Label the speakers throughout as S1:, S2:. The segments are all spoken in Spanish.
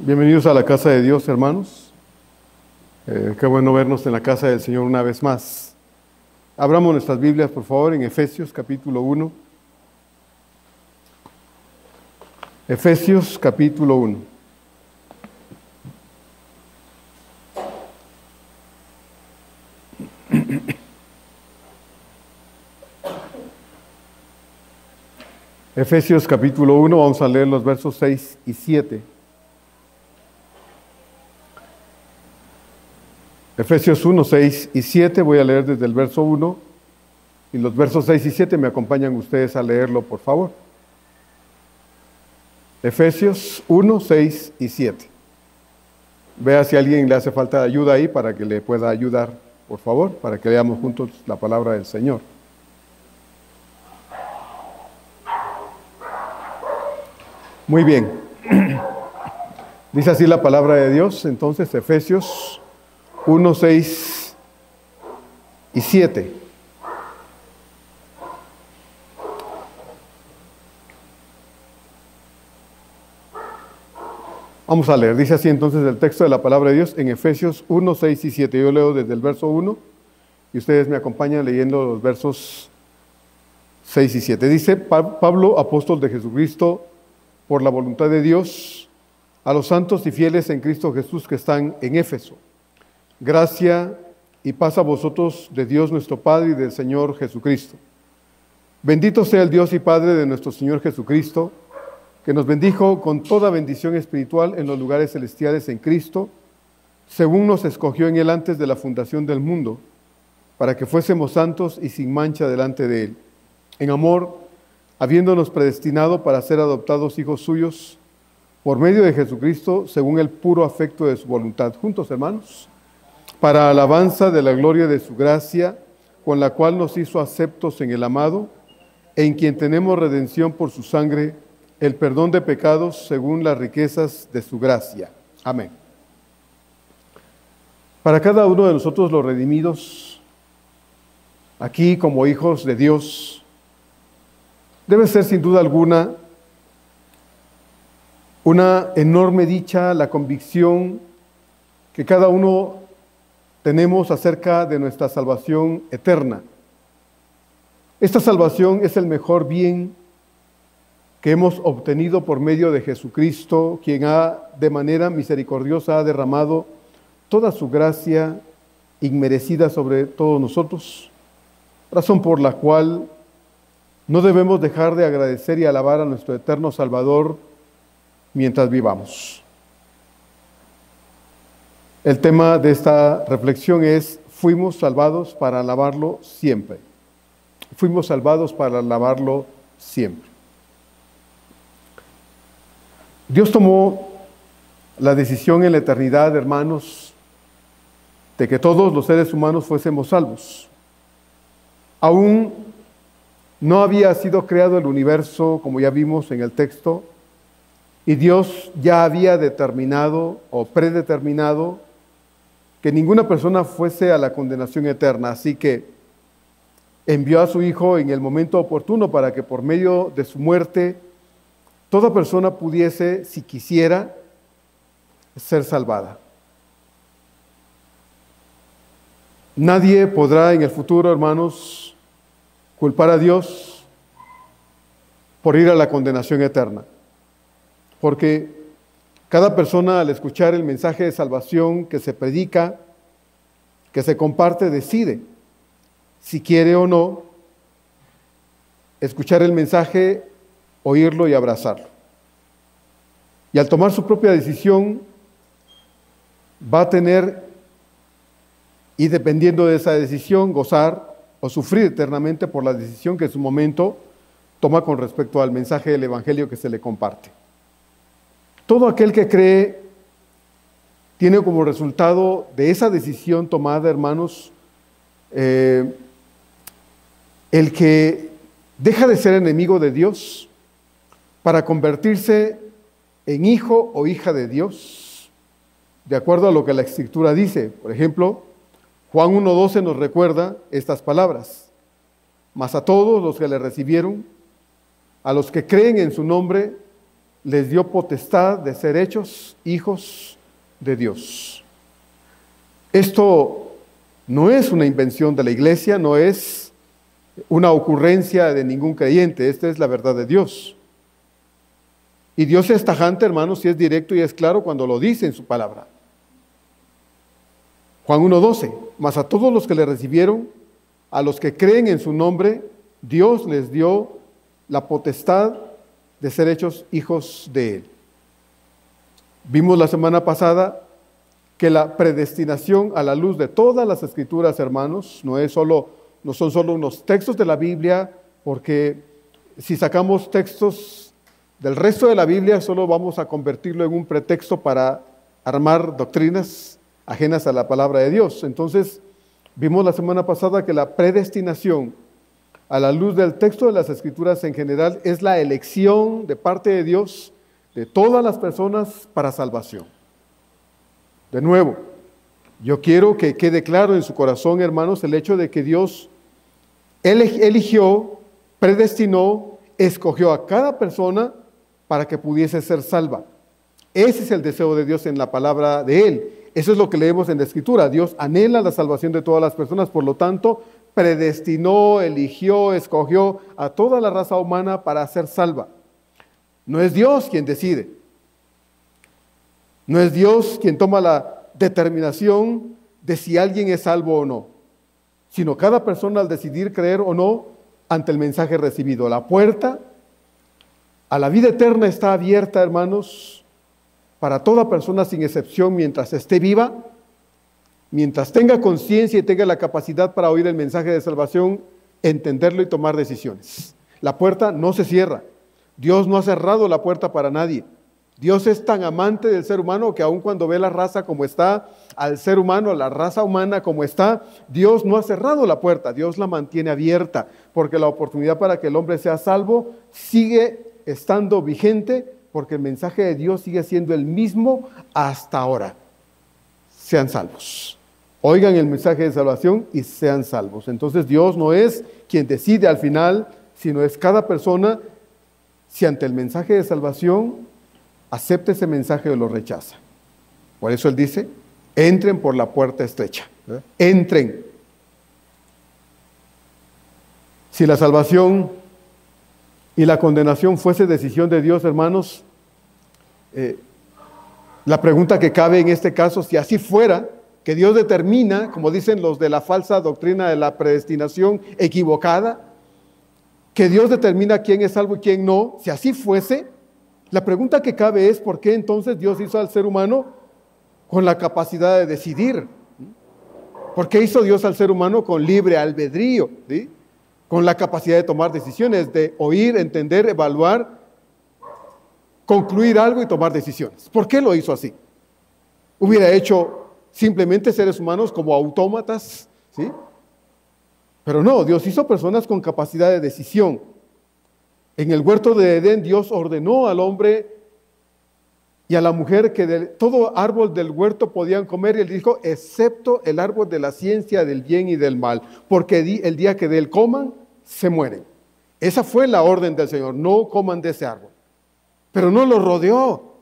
S1: Bienvenidos a la casa de Dios, hermanos. Qué bueno vernos en la casa del Señor una vez más. Abramos nuestras Biblias, por favor, en Efesios capítulo 1. Efesios capítulo 1. Efesios capítulo 1, vamos a leer los versos 6 y 7. Efesios 1, 6 y 7, voy a leer desde el verso 1 y los versos 6 y 7 me acompañan ustedes a leerlo, por favor. Efesios 1, 6 y 7. Vea si a alguien le hace falta ayuda ahí para que le pueda ayudar, por favor, para que leamos juntos la palabra del Señor. Muy bien. Dice así la palabra de Dios, entonces, Efesios 1, 6 y 7. Vamos a leer, dice así entonces el texto de la palabra de Dios en Efesios 1, 6 y 7. Yo leo desde el verso 1 y ustedes me acompañan leyendo los versos 6 y 7. Dice: Pablo, apóstol de Jesucristo, por la voluntad de Dios, a los santos y fieles en Cristo Jesús que están en Éfeso. Gracia y paz a vosotros de Dios nuestro Padre y del Señor Jesucristo. Bendito sea el Dios y Padre de nuestro Señor Jesucristo, que nos bendijo con toda bendición espiritual en los lugares celestiales en Cristo, según nos escogió en Él antes de la fundación del mundo, para que fuésemos santos y sin mancha delante de Él. En amor, habiéndonos predestinado para ser adoptados hijos suyos, por medio de Jesucristo, según el puro afecto de su voluntad. Juntos, hermanos, para alabanza de la gloria de su gracia, con la cual nos hizo aceptos en el amado, en quien tenemos redención por su sangre, el perdón de pecados según las riquezas de su gracia. Amén. Para cada uno de nosotros los redimidos, aquí como hijos de Dios, debe ser sin duda alguna una enorme dicha la convicción que cada uno tenemos acerca de nuestra salvación eterna. Esta salvación es el mejor bien que hemos obtenido por medio de Jesucristo, quien de manera misericordiosa ha derramado toda su gracia inmerecida sobre todos nosotros, razón por la cual no debemos dejar de agradecer y alabar a nuestro eterno Salvador mientras vivamos. El tema de esta reflexión es: fuimos salvados para alabarlo siempre. Fuimos salvados para alabarlo siempre. Dios tomó la decisión en la eternidad, hermanos, de que todos los seres humanos fuésemos salvos. Aún no había sido creado el universo, como ya vimos en el texto, y Dios ya había determinado o predeterminado que ninguna persona fuese a la condenación eterna. Así que envió a su Hijo en el momento oportuno para que por medio de su muerte toda persona pudiese, si quisiera, ser salvada. Nadie podrá en el futuro, hermanos, culpar a Dios por ir a la condenación eterna. Porque cada persona, al escuchar el mensaje de salvación que se predica, que se comparte, decide si quiere o no escuchar el mensaje, oírlo y abrazarlo. Y al tomar su propia decisión, va a tener, y dependiendo de esa decisión, gozar o sufrir eternamente por la decisión que en su momento toma con respecto al mensaje del Evangelio que se le comparte. Todo aquel que cree tiene como resultado de esa decisión tomada, hermanos, el que deja de ser enemigo de Dios para convertirse en hijo o hija de Dios, de acuerdo a lo que la Escritura dice. Por ejemplo, Juan 1:12 nos recuerda estas palabras: mas a todos los que le recibieron, a los que creen en su nombre, les dio potestad de ser hechos hijos de Dios. Esto no es una invención de la iglesia, no es una ocurrencia de ningún creyente, esta es la verdad de Dios. Y Dios es tajante, hermanos, y es directo y es claro cuando lo dice en su palabra. Juan 1:12, mas a todos los que le recibieron, a los que creen en su nombre, Dios les dio la potestad de ser hechos hijos de Él. Vimos la semana pasada que la predestinación a la luz de todas las Escrituras, hermanos, no son solo unos textos de la Biblia, porque si sacamos textos del resto de la Biblia, solo vamos a convertirlo en un pretexto para armar doctrinas ajenas a la palabra de Dios. Entonces, vimos la semana pasada que la predestinación a la luz del texto de las Escrituras en general es la elección de parte de Dios de todas las personas para salvación. De nuevo, yo quiero que quede claro en su corazón, hermanos, el hecho de que Dios eligió, predestinó, escogió a cada persona para que pudiese ser salva. Ese es el deseo de Dios en la palabra de Él. Eso es lo que leemos en la Escritura. Dios anhela la salvación de todas las personas, por lo tanto, predestinó, eligió, escogió a toda la raza humana para ser salva. No es Dios quien decide. No es Dios quien toma la determinación de si alguien es salvo o no, sino cada persona al decidir creer o no ante el mensaje recibido. La puerta a la vida eterna está abierta, hermanos, para toda persona sin excepción mientras esté viva, mientras tenga conciencia y tenga la capacidad para oír el mensaje de salvación, entenderlo y tomar decisiones. La puerta no se cierra. Dios no ha cerrado la puerta para nadie. Dios es tan amante del ser humano que aun cuando ve la raza como está, al ser humano, la raza humana como está, Dios no ha cerrado la puerta, Dios la mantiene abierta, porque la oportunidad para que el hombre sea salvo sigue estando vigente, porque el mensaje de Dios sigue siendo el mismo hasta ahora. Sean salvos. Oigan el mensaje de salvación y sean salvos. Entonces Dios no es quien decide al final, sino es cada persona si ante el mensaje de salvación acepta ese mensaje o lo rechaza. Por eso Él dice, entren por la puerta estrecha. Entren. Si la salvación y la condenación fuese decisión de Dios, hermanos, la pregunta que cabe en este caso, si así fuera, que Dios determina, como dicen los de la falsa doctrina de la predestinación equivocada, que Dios determina quién es salvo y quién no, si así fuese, la pregunta que cabe es, ¿por qué entonces Dios hizo al ser humano con la capacidad de decidir? ¿Por qué hizo Dios al ser humano con libre albedrío? ¿Sí? Con la capacidad de tomar decisiones, de oír, entender, evaluar, concluir algo y tomar decisiones. ¿Por qué lo hizo así? Hubiera hecho simplemente seres humanos como autómatas, ¿sí? Pero no, Dios hizo personas con capacidad de decisión. En el huerto de Edén, Dios ordenó al hombre y a la mujer que de todo árbol del huerto podían comer, y Él dijo, excepto el árbol de la ciencia del bien y del mal, porque el día que de él coman, se mueren. Esa fue la orden del Señor, no coman de ese árbol. Pero no lo rodeó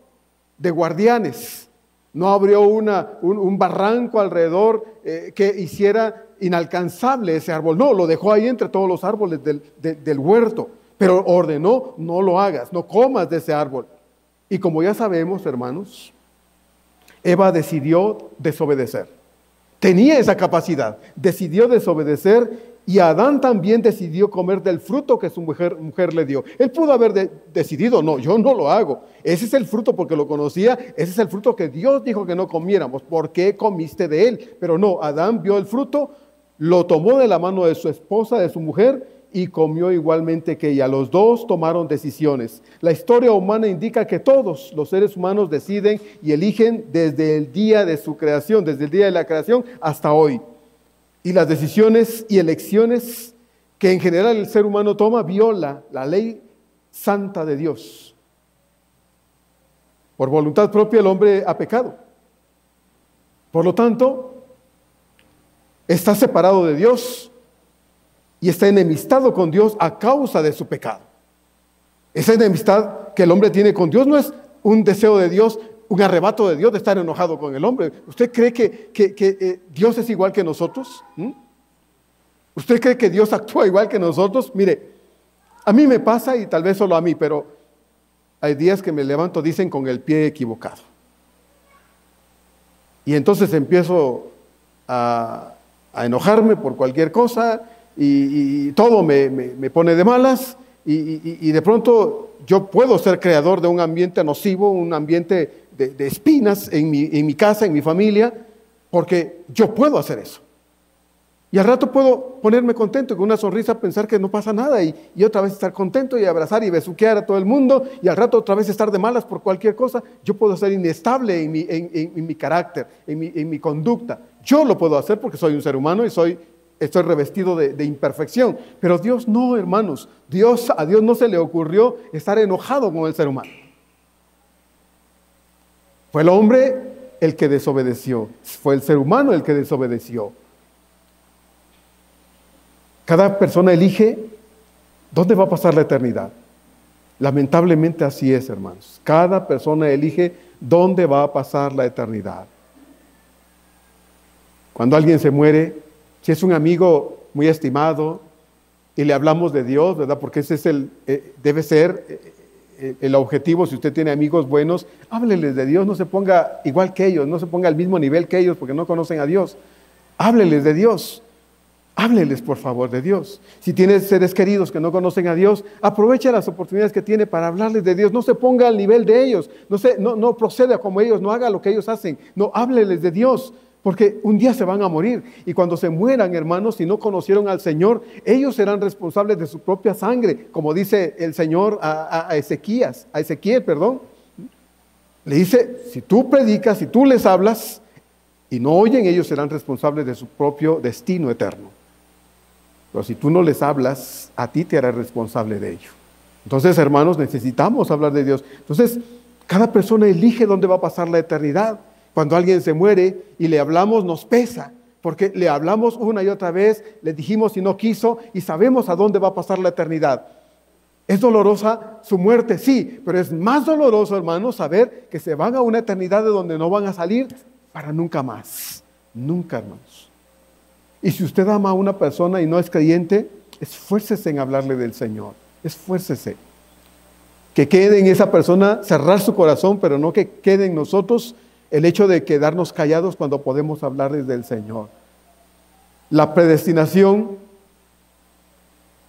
S1: de guardianes, no abrió un barranco alrededor que hiciera inalcanzable ese árbol, no, lo dejó ahí entre todos los árboles del huerto, pero ordenó, no lo hagas, no comas de ese árbol. Y como ya sabemos, hermanos, Eva decidió desobedecer. Tenía esa capacidad, decidió desobedecer, y Adán también decidió comer del fruto que su mujer le dio. Él pudo haber decidido, no, yo no lo hago. Ese es el fruto porque lo conocía, ese es el fruto que Dios dijo que no comiéramos. ¿Por qué comiste de él? Pero no, Adán vio el fruto, lo tomó de la mano de su esposa, de su mujer, y comió igualmente que ella. Los dos tomaron decisiones. La historia humana indica que todos los seres humanos deciden y eligen desde el día de su creación, desde el día de la creación hasta hoy. Y las decisiones y elecciones que en general el ser humano toma viola la ley santa de Dios. Por voluntad propia el hombre ha pecado. Por lo tanto, está separado de Dios y está enemistado con Dios a causa de su pecado. Esa enemistad que el hombre tiene con Dios no es un deseo de Dios, un arrebato de Dios de estar enojado con el hombre. ¿Usted cree que Dios es igual que nosotros? ¿Usted cree que Dios actúa igual que nosotros? Mire, a mí me pasa, y tal vez solo a mí, pero hay días que me levanto, dicen, con el pie equivocado. Y entonces empiezo a enojarme por cualquier cosa y todo me pone de malas y de pronto yo puedo ser creador de un ambiente nocivo, un ambiente de espinas en mi casa, en mi familia, porque yo puedo hacer eso. Y al rato puedo ponerme contento y con una sonrisa pensar que no pasa nada y otra vez estar contento y abrazar y besuquear a todo el mundo y al rato otra vez estar de malas por cualquier cosa. Yo puedo ser inestable en mi carácter, en mi conducta. Yo lo puedo hacer porque soy un ser humano y estoy revestido de imperfección. Pero Dios no, hermanos. A Dios no se le ocurrió estar enojado con el ser humano. Fue el hombre el que desobedeció. Fue el ser humano el que desobedeció. Cada persona elige dónde va a pasar la eternidad. Lamentablemente así es, hermanos. Cada persona elige dónde va a pasar la eternidad. Cuando alguien se muere, si es un amigo muy estimado y le hablamos de Dios, ¿verdad? Porque ese debe ser el objetivo. Si usted tiene amigos buenos, hábleles de Dios, no se ponga igual que ellos, no se ponga al mismo nivel que ellos porque no conocen a Dios. Hábleles de Dios. Hábleles, por favor, de Dios. Si tiene seres queridos que no conocen a Dios, aproveche las oportunidades que tiene para hablarles de Dios. No se ponga al nivel de ellos, no proceda como ellos, no haga lo que ellos hacen. No, hábleles de Dios, porque un día se van a morir. Y cuando se mueran, hermanos, si no conocieron al Señor, ellos serán responsables de su propia sangre, como dice el Señor a Ezequiel, Le dice, si tú predicas, si tú les hablas y no oyen, ellos serán responsables de su propio destino eterno. Pero si tú no les hablas, a ti te harás responsable de ello. Entonces, hermanos, necesitamos hablar de Dios. Entonces, cada persona elige dónde va a pasar la eternidad. Cuando alguien se muere y le hablamos, nos pesa, porque le hablamos una y otra vez, le dijimos y no quiso, y sabemos a dónde va a pasar la eternidad. ¿Es dolorosa su muerte? Sí, pero es más doloroso, hermanos, saber que se van a una eternidad de donde no van a salir para nunca más. Nunca, hermanos. Y si usted ama a una persona y no es creyente, esfuércese en hablarle del Señor. Esfuércese. Que quede en esa persona cerrar su corazón, pero no que quede en nosotros el hecho de quedarnos callados cuando podemos hablarles del Señor. La predestinación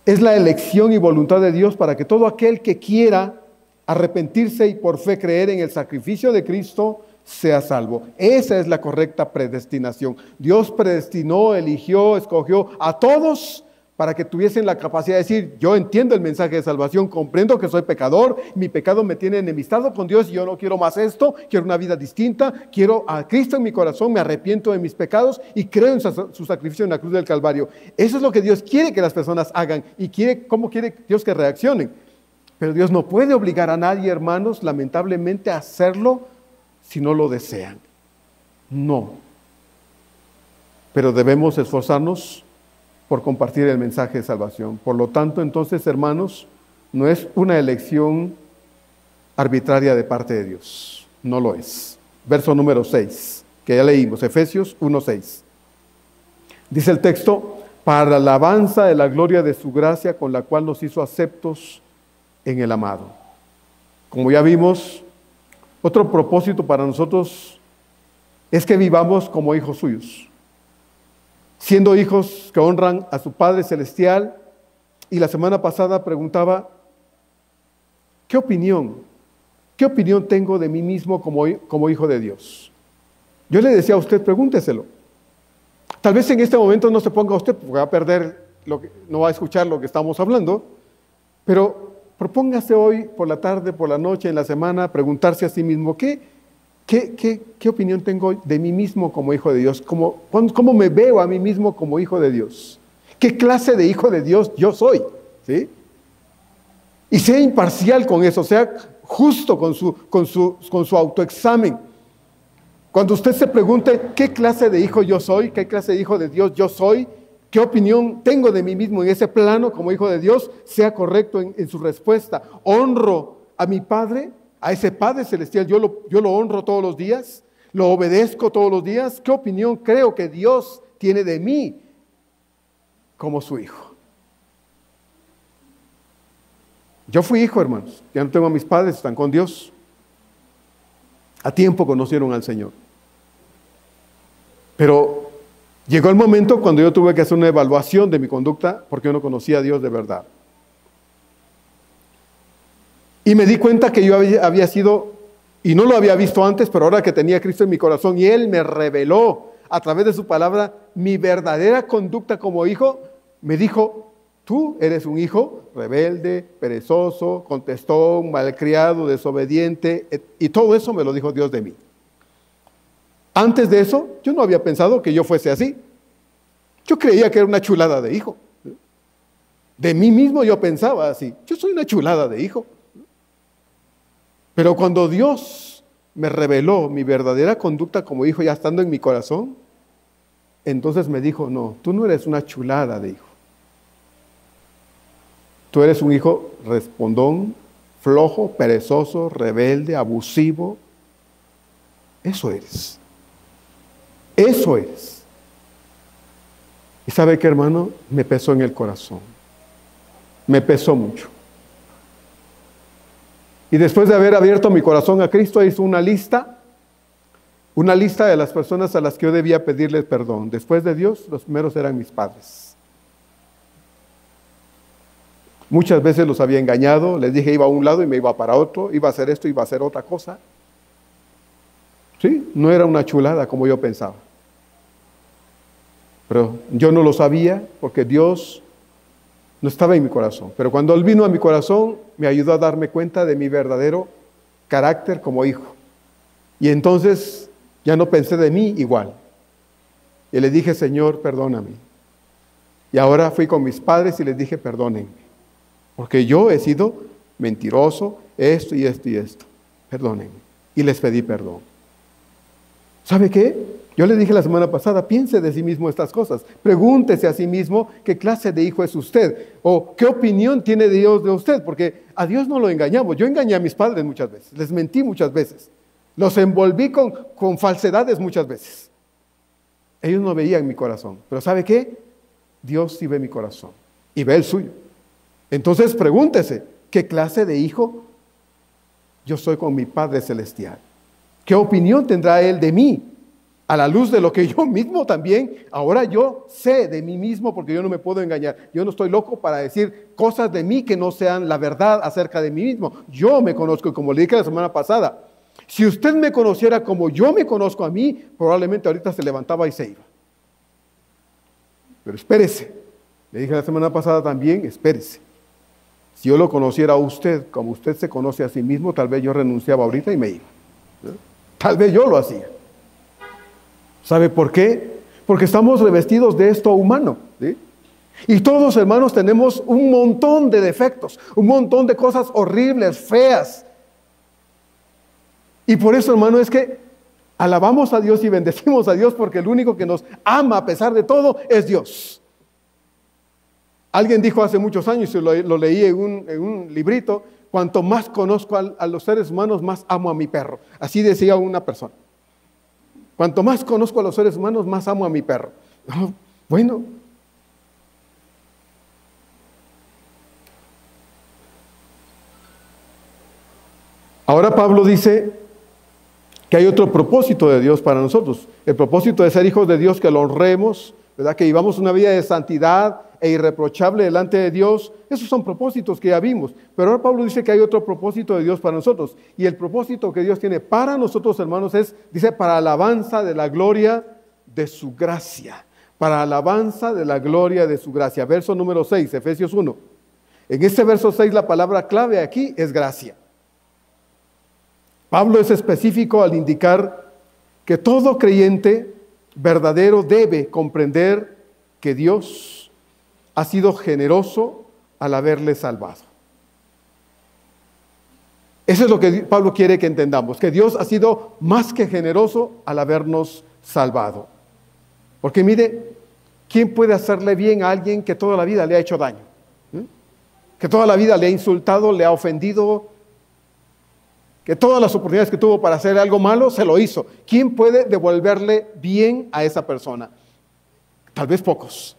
S1: es la elección y voluntad de Dios para que todo aquel que quiera arrepentirse y por fe creer en el sacrificio de Cristo sea salvo. Esa es la correcta predestinación. Dios predestinó, eligió, escogió a todos para que tuviesen la capacidad de decir, yo entiendo el mensaje de salvación, comprendo que soy pecador, mi pecado me tiene enemistado con Dios y yo no quiero más esto, quiero una vida distinta, quiero a Cristo en mi corazón, me arrepiento de mis pecados y creo en su sacrificio en la cruz del Calvario. Eso es lo que Dios quiere que las personas hagan y cómo quiere Dios que reaccionen. Pero Dios no puede obligar a nadie, hermanos, lamentablemente a hacerlo si no lo desean. No. Pero debemos esforzarnos por compartir el mensaje de salvación. Por lo tanto, entonces, hermanos, no es una elección arbitraria de parte de Dios. No lo es. Verso número 6, que ya leímos, Efesios 1:6. Dice el texto, para la alabanza de la gloria de su gracia, con la cual nos hizo aceptos en el amado. Como ya vimos, otro propósito para nosotros es que vivamos como hijos suyos, siendo hijos que honran a su Padre Celestial. Y la semana pasada preguntaba, ¿qué opinión tengo de mí mismo como hijo de Dios? Yo le decía a usted, pregúnteselo. Tal vez en este momento no se ponga usted, porque va a perder, no va a escuchar lo que estamos hablando, pero propóngase hoy, por la tarde, por la noche, en la semana, preguntarse a sí mismo, ¿qué opinión tengo de mí mismo como hijo de Dios? ¿Cómo me veo a mí mismo como hijo de Dios? ¿Qué clase de hijo de Dios yo soy? ¿Sí? Y sea imparcial con eso, sea justo con su autoexamen. Cuando usted se pregunte, ¿qué clase de hijo yo soy? ¿Qué clase de hijo de Dios yo soy? qué opinión tengo de mí mismo en ese plano como hijo de Dios, sea correcto en su respuesta. ¿Honro a mi Padre, a ese Padre celestial? ¿Yo lo honro todos los días? ¿Lo obedezco todos los días? ¿Qué opinión creo que Dios tiene de mí como su hijo? Yo fui hijo, hermanos. Ya no tengo a mis padres, están con Dios. A tiempo conocieron al Señor. Pero llegó el momento cuando yo tuve que hacer una evaluación de mi conducta porque yo no conocía a Dios de verdad. Y me di cuenta que yo había sido, y no lo había visto antes, pero ahora que tenía a Cristo en mi corazón y Él me reveló a través de su palabra mi verdadera conducta como hijo, me dijo: tú eres un hijo rebelde, perezoso, contestón, malcriado, desobediente, y todo eso me lo dijo Dios de mí. Antes de eso, yo no había pensado que yo fuese así. Yo creía que era una chulada de hijo. De mí mismo yo pensaba así: yo soy una chulada de hijo. Pero cuando Dios me reveló mi verdadera conducta como hijo, ya estando en mi corazón, entonces me dijo: no, tú no eres una chulada de hijo. Tú eres un hijo respondón, flojo, perezoso, rebelde, abusivo. Eso eres. Eso eres. ¿Y sabe qué, hermano? Me pesó en el corazón. Me pesó mucho. Y después de haber abierto mi corazón a Cristo, hizo una lista de las personas a las que yo debía pedirles perdón. Después de Dios, los primeros eran mis padres. Muchas veces los había engañado, les dije iba a un lado y me iba para otro, iba a hacer esto, iba a hacer otra cosa. Sí, no era una chulada como yo pensaba. Pero yo no lo sabía porque Dios no estaba en mi corazón. Pero cuando Él vino a mi corazón, me ayudó a darme cuenta de mi verdadero carácter como hijo. Y entonces ya no pensé de mí igual. Y le dije: Señor, perdóname. Y ahora fui con mis padres y les dije: perdónenme. Porque yo he sido mentiroso, esto y esto y esto. Perdónenme. Y les pedí perdón. ¿Sabe qué? Yo le dije la semana pasada: piense de sí mismo estas cosas. Pregúntese a sí mismo qué clase de hijo es usted. O qué opinión tiene Dios de usted. Porque a Dios no lo engañamos. Yo engañé a mis padres muchas veces. Les mentí muchas veces. Los envolví con falsedades muchas veces. Ellos no veían mi corazón. Pero ¿sabe qué? Dios sí ve mi corazón. Y ve el suyo. Entonces pregúntese: ¿qué clase de hijo yo soy con mi Padre Celestial? ¿Qué opinión tendrá Él de mí? A la luz de lo que yo mismo también, ahora yo sé de mí mismo, porque yo no me puedo engañar. Yo no estoy loco para decir cosas de mí que no sean la verdad acerca de mí mismo. Yo me conozco, y como le dije la semana pasada, si usted me conociera como yo me conozco a mí, probablemente ahorita se levantaba y se iba. Pero espérese. Le dije la semana pasada también: espérese. Si yo lo conociera a usted como usted se conoce a sí mismo, tal vez yo renunciaba ahorita y me iba. Tal vez yo lo hacía. ¿Sabe por qué? Porque estamos revestidos de esto humano, ¿sí? Y todos, hermanos, tenemos un montón de defectos, un montón de cosas horribles, feas. Y por eso, hermano, es que alabamos a Dios y bendecimos a Dios, porque el único que nos ama a pesar de todo es Dios. Alguien dijo hace muchos años, y lo leí en un librito: cuanto más conozco a los seres humanos, más amo a mi perro. Así decía una persona. Cuanto más conozco a los seres humanos, más amo a mi perro. Bueno. Ahora Pablo dice que hay otro propósito de Dios para nosotros. El propósito de ser hijos de Dios, que lo honremos, ¿verdad? Que vivamos una vida de santidad e irreprochable delante de Dios. Esos son propósitos que ya vimos. Pero ahora Pablo dice que hay otro propósito de Dios para nosotros. Y el propósito que Dios tiene para nosotros, hermanos, dice, para alabanza de la gloria de su gracia. Para alabanza de la gloria de su gracia. Verso número 6, Efesios 1. En este verso 6 la palabra clave aquí es gracia. Pablo es específico al indicar que todo creyente verdadero debe comprender que Dios ha sido generoso al haberle salvado. Eso es lo que Pablo quiere que entendamos, que Dios ha sido más que generoso al habernos salvado. Porque mire, ¿Quién puede hacerle bien a alguien que toda la vida le ha hecho daño? Que toda la vida le ha insultado, le ha ofendido, que todas las oportunidades que tuvo para hacer algo malo, se lo hizo. ¿Quién puede devolverle bien a esa persona? Tal vez pocos.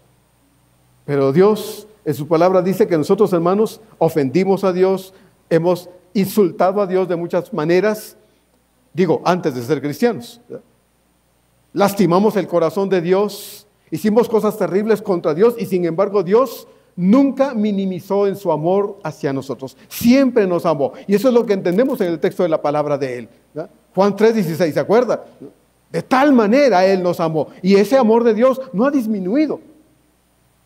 S1: Pero Dios, en su palabra, dice que nosotros, hermanos, ofendimos a Dios, hemos insultado a Dios de muchas maneras, digo, antes de ser cristianos. Lastimamos el corazón de Dios, hicimos cosas terribles contra Dios y sin embargo Dios nunca minimizó en su amor hacia nosotros. Siempre nos amó. Y eso es lo que entendemos en el texto de la palabra de Él. Juan 3:16, ¿se acuerda? De tal manera Él nos amó. Y ese amor de Dios no ha disminuido.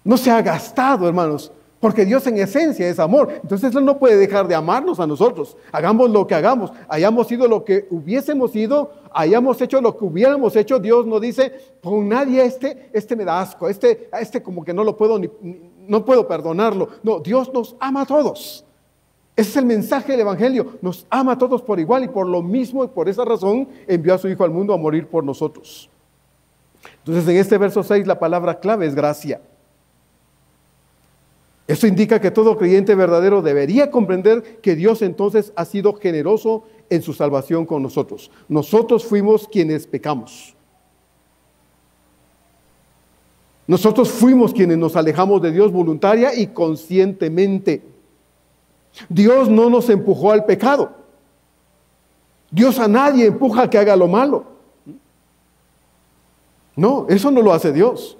S1: No se ha gastado, hermanos. Porque Dios en esencia es amor. Entonces Él no puede dejar de amarnos a nosotros. Hagamos lo que hagamos. Hayamos sido lo que hubiésemos sido. Hayamos hecho lo que hubiéramos hecho. Dios no dice, con nadie este me da asco. Este como que no lo puedo no puedo perdonarlo. No, Dios nos ama a todos. Ese es el mensaje del Evangelio. Nos ama a todos por igual y por lo mismo y por esa razón envió a su Hijo al mundo a morir por nosotros. Entonces en este verso 6 la palabra clave es gracia. Esto indica que todo creyente verdadero debería comprender que Dios entonces ha sido generoso en su salvación con nosotros. Nosotros fuimos quienes pecamos. Nosotros fuimos quienes nos alejamos de Dios voluntaria y conscientemente. Dios no nos empujó al pecado. Dios a nadie empuja a que haga lo malo. No, eso no lo hace Dios.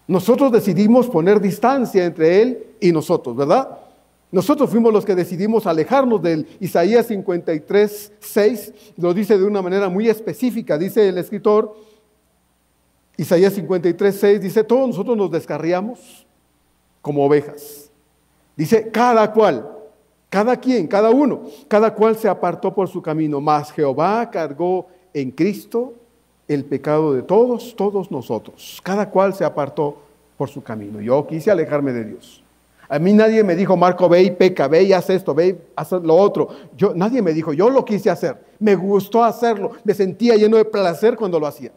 S1: Nosotros decidimos poner distancia entre Él y nosotros, ¿verdad? Nosotros fuimos los que decidimos alejarnos de Él. Isaías 53:6 lo dice de una manera muy específica. Dice el escritor, Isaías 53:6 dice, todos nosotros nos descarriamos como ovejas. Dice, cada cual, cada quien, cada uno, cada cual se apartó por su camino, mas Jehová cargó en Cristo el pecado de todos nosotros. Cada cual se apartó por su camino. Yo quise alejarme de Dios. A mí nadie me dijo, Marco, ve y peca, ve y haz esto, ve y haz lo otro. Nadie me dijo, yo lo quise hacer. Me gustó hacerlo. Me sentía lleno de placer cuando lo hacía.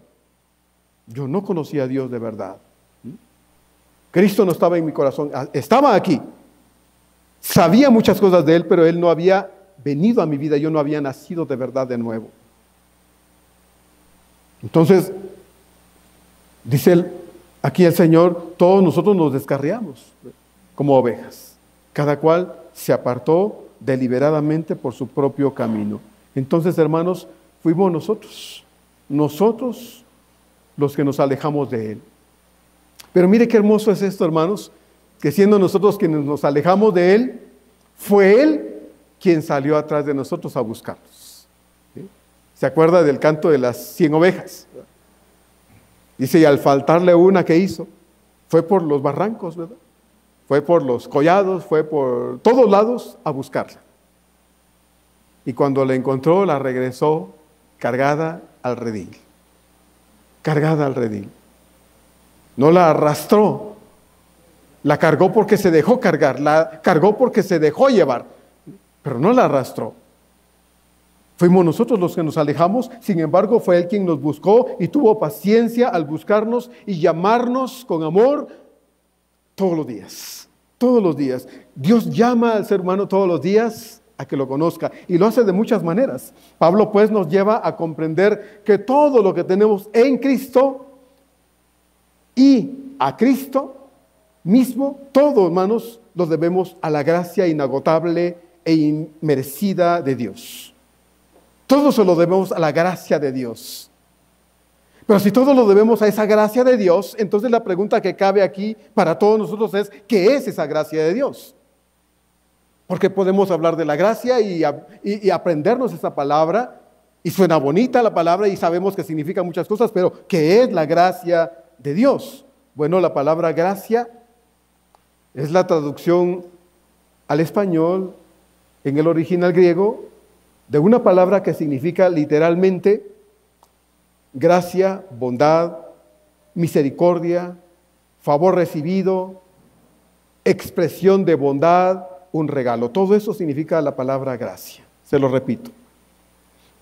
S1: Yo no conocía a Dios de verdad. Cristo no estaba en mi corazón. Estaba aquí. Sabía muchas cosas de Él, pero Él no había venido a mi vida. Yo no había nacido de verdad de nuevo. Entonces, dice aquí el Señor, todos nosotros nos descarriamos como ovejas. Cada cual se apartó deliberadamente por su propio camino. Entonces, hermanos, fuimos nosotros los que nos alejamos de Él. Pero mire qué hermoso es esto, hermanos, que siendo nosotros quienes nos alejamos de Él, fue Él quien salió atrás de nosotros a buscarnos. ¿Sí? ¿Se acuerda del canto de las 100 ovejas? Dice, y al faltarle una, ¿qué hizo? Fue por los barrancos, ¿verdad? Fue por los collados, fue por todos lados a buscarla. Y cuando la encontró, la regresó cargada al redil. Cargada al redil. No la arrastró, la cargó porque se dejó cargar, la cargó porque se dejó llevar, pero no la arrastró. Fuimos nosotros los que nos alejamos, sin embargo fue Él quien nos buscó y tuvo paciencia al buscarnos y llamarnos con amor todos los días. Todos los días. Dios llama al ser humano todos los días a que lo conozca y lo hace de muchas maneras. Pablo pues nos lleva a comprender que todo lo que tenemos en Cristo y a Cristo mismo, todo, hermanos, lo debemos a la gracia inagotable e inmerecida de Dios. Todo se lo debemos a la gracia de Dios. Pero si todo lo debemos a esa gracia de Dios, entonces la pregunta que cabe aquí para todos nosotros es, ¿qué es esa gracia de Dios? Porque podemos hablar de la gracia y aprendernos esa palabra, y suena bonita la palabra y sabemos que significa muchas cosas, pero ¿qué es la gracia de Dios? Bueno, la palabra gracia es la traducción al español en el original griego de una palabra que significa literalmente gracia, bondad, misericordia, favor recibido, expresión de bondad, un regalo. Todo eso significa la palabra gracia. Se lo repito.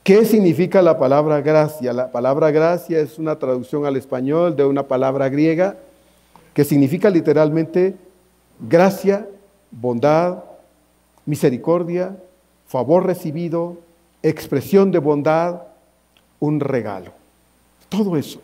S1: ¿Qué significa la palabra gracia? La palabra gracia es una traducción al español de una palabra griega que significa literalmente gracia, bondad, misericordia, favor recibido, expresión de bondad, un regalo. Todo eso.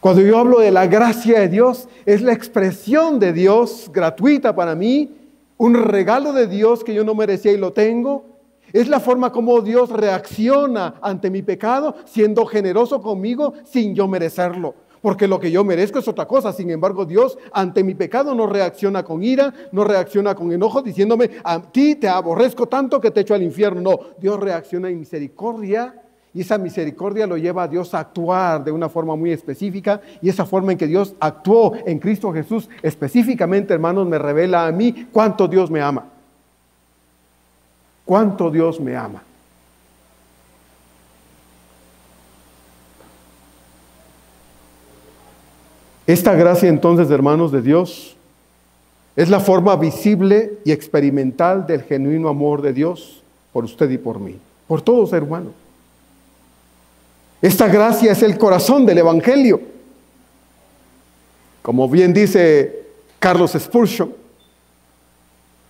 S1: Cuando yo hablo de la gracia de Dios, es la expresión de Dios gratuita para mí, un regalo de Dios que yo no merecía y lo tengo. Es la forma como Dios reacciona ante mi pecado, siendo generoso conmigo sin yo merecerlo. Porque lo que yo merezco es otra cosa. Sin embargo, Dios ante mi pecado no reacciona con ira, no reacciona con enojo, diciéndome, a ti te aborrezco tanto que te echo al infierno. No, Dios reacciona en misericordia. Y esa misericordia lo lleva a Dios a actuar de una forma muy específica. Y esa forma en que Dios actuó en Cristo Jesús específicamente, hermanos, me revela a mí cuánto Dios me ama. Cuánto Dios me ama. Esta gracia entonces, hermanos, de Dios es la forma visible y experimental del genuino amor de Dios por usted y por mí, por todo ser humano. Esta gracia es el corazón del Evangelio. Como bien dice Carlos Spurgeon,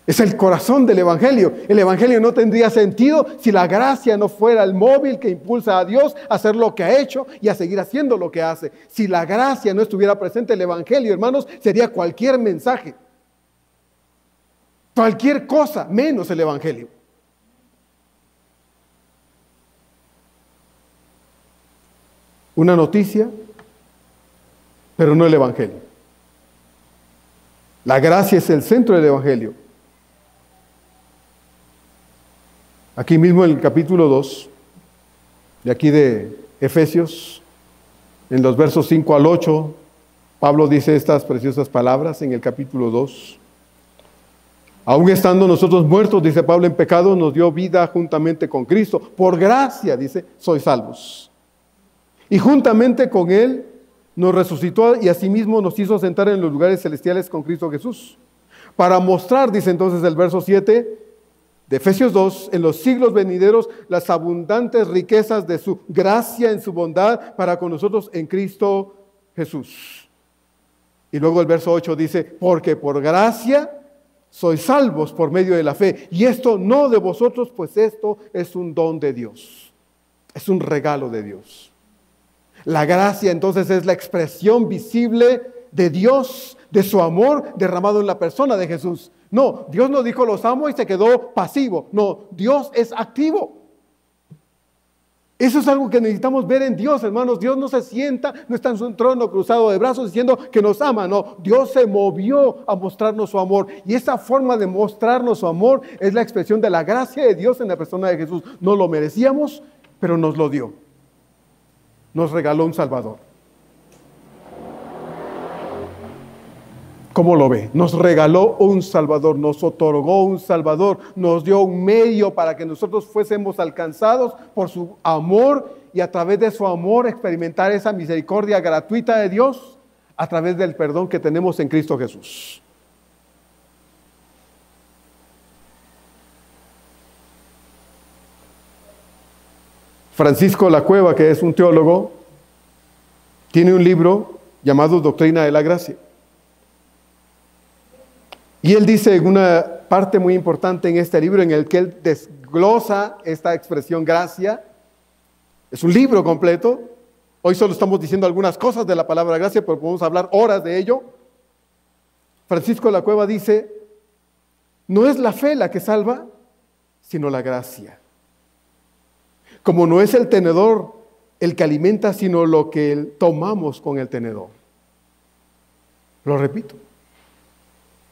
S1: es el corazón del Evangelio. El Evangelio no tendría sentido si la gracia no fuera el móvil que impulsa a Dios a hacer lo que ha hecho y a seguir haciendo lo que hace. Si la gracia no estuviera presente, el Evangelio, hermanos, sería cualquier mensaje. Cualquier cosa, menos el Evangelio. Una noticia, pero no el Evangelio. La gracia es el centro del Evangelio. Aquí mismo en el capítulo 2, de aquí de Efesios, en los versos 5 al 8, Pablo dice estas preciosas palabras en el capítulo 2. Aún estando nosotros muertos, dice Pablo, en pecado, nos dio vida juntamente con Cristo. Por gracia, dice, sois salvos. Y juntamente con Él nos resucitó y asimismo nos hizo sentar en los lugares celestiales con Cristo Jesús. Para mostrar, dice entonces el verso 7 de Efesios 2, en los siglos venideros, las abundantes riquezas de su gracia en su bondad para con nosotros en Cristo Jesús. Y luego el verso 8 dice, porque por gracia sois salvos por medio de la fe. Y esto no de vosotros, pues esto es un don de Dios. Es un regalo de Dios. La gracia entonces es la expresión visible de Dios, de su amor derramado en la persona de Jesús. No, Dios no dijo los amo y se quedó pasivo. No, Dios es activo. Eso es algo que necesitamos ver en Dios, hermanos. Dios no se sienta, no está en su trono cruzado de brazos diciendo que nos ama. No, Dios se movió a mostrarnos su amor. Y esa forma de mostrarnos su amor es la expresión de la gracia de Dios en la persona de Jesús. No lo merecíamos, pero nos lo dio. Nos regaló un Salvador. ¿Cómo lo ve? Nos regaló un Salvador, nos otorgó un Salvador, nos dio un medio para que nosotros fuésemos alcanzados por su amor y a través de su amor experimentar esa misericordia gratuita de Dios a través del perdón que tenemos en Cristo Jesús. Francisco Lacueva, que es un teólogo, tiene un libro llamado Doctrina de la Gracia. Y él dice en una parte muy importante en este libro en el que él desglosa esta expresión gracia. Es un libro completo. Hoy solo estamos diciendo algunas cosas de la palabra gracia, pero podemos hablar horas de ello. Francisco Lacueva dice, no es la fe la que salva, sino la gracia. Como no es el tenedor el que alimenta, sino lo que tomamos con el tenedor. Lo repito.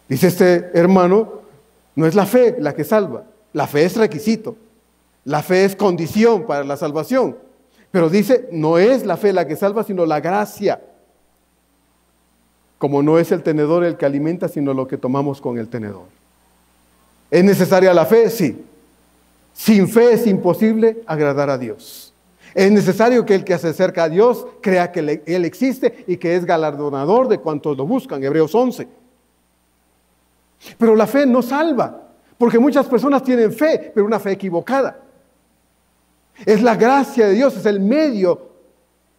S1: Dice este hermano, no es la fe la que salva. La fe es requisito. La fe es condición para la salvación. Pero dice, no es la fe la que salva, sino la gracia. Como no es el tenedor el que alimenta, sino lo que tomamos con el tenedor. ¿Es necesaria la fe? Sí. Sin fe es imposible agradar a Dios. Es necesario que el que se acerca a Dios crea que Él existe y que es galardonador de cuantos lo buscan. Hebreos 11. Pero la fe no salva, porque muchas personas tienen fe, pero una fe equivocada. Es la gracia de Dios, es el medio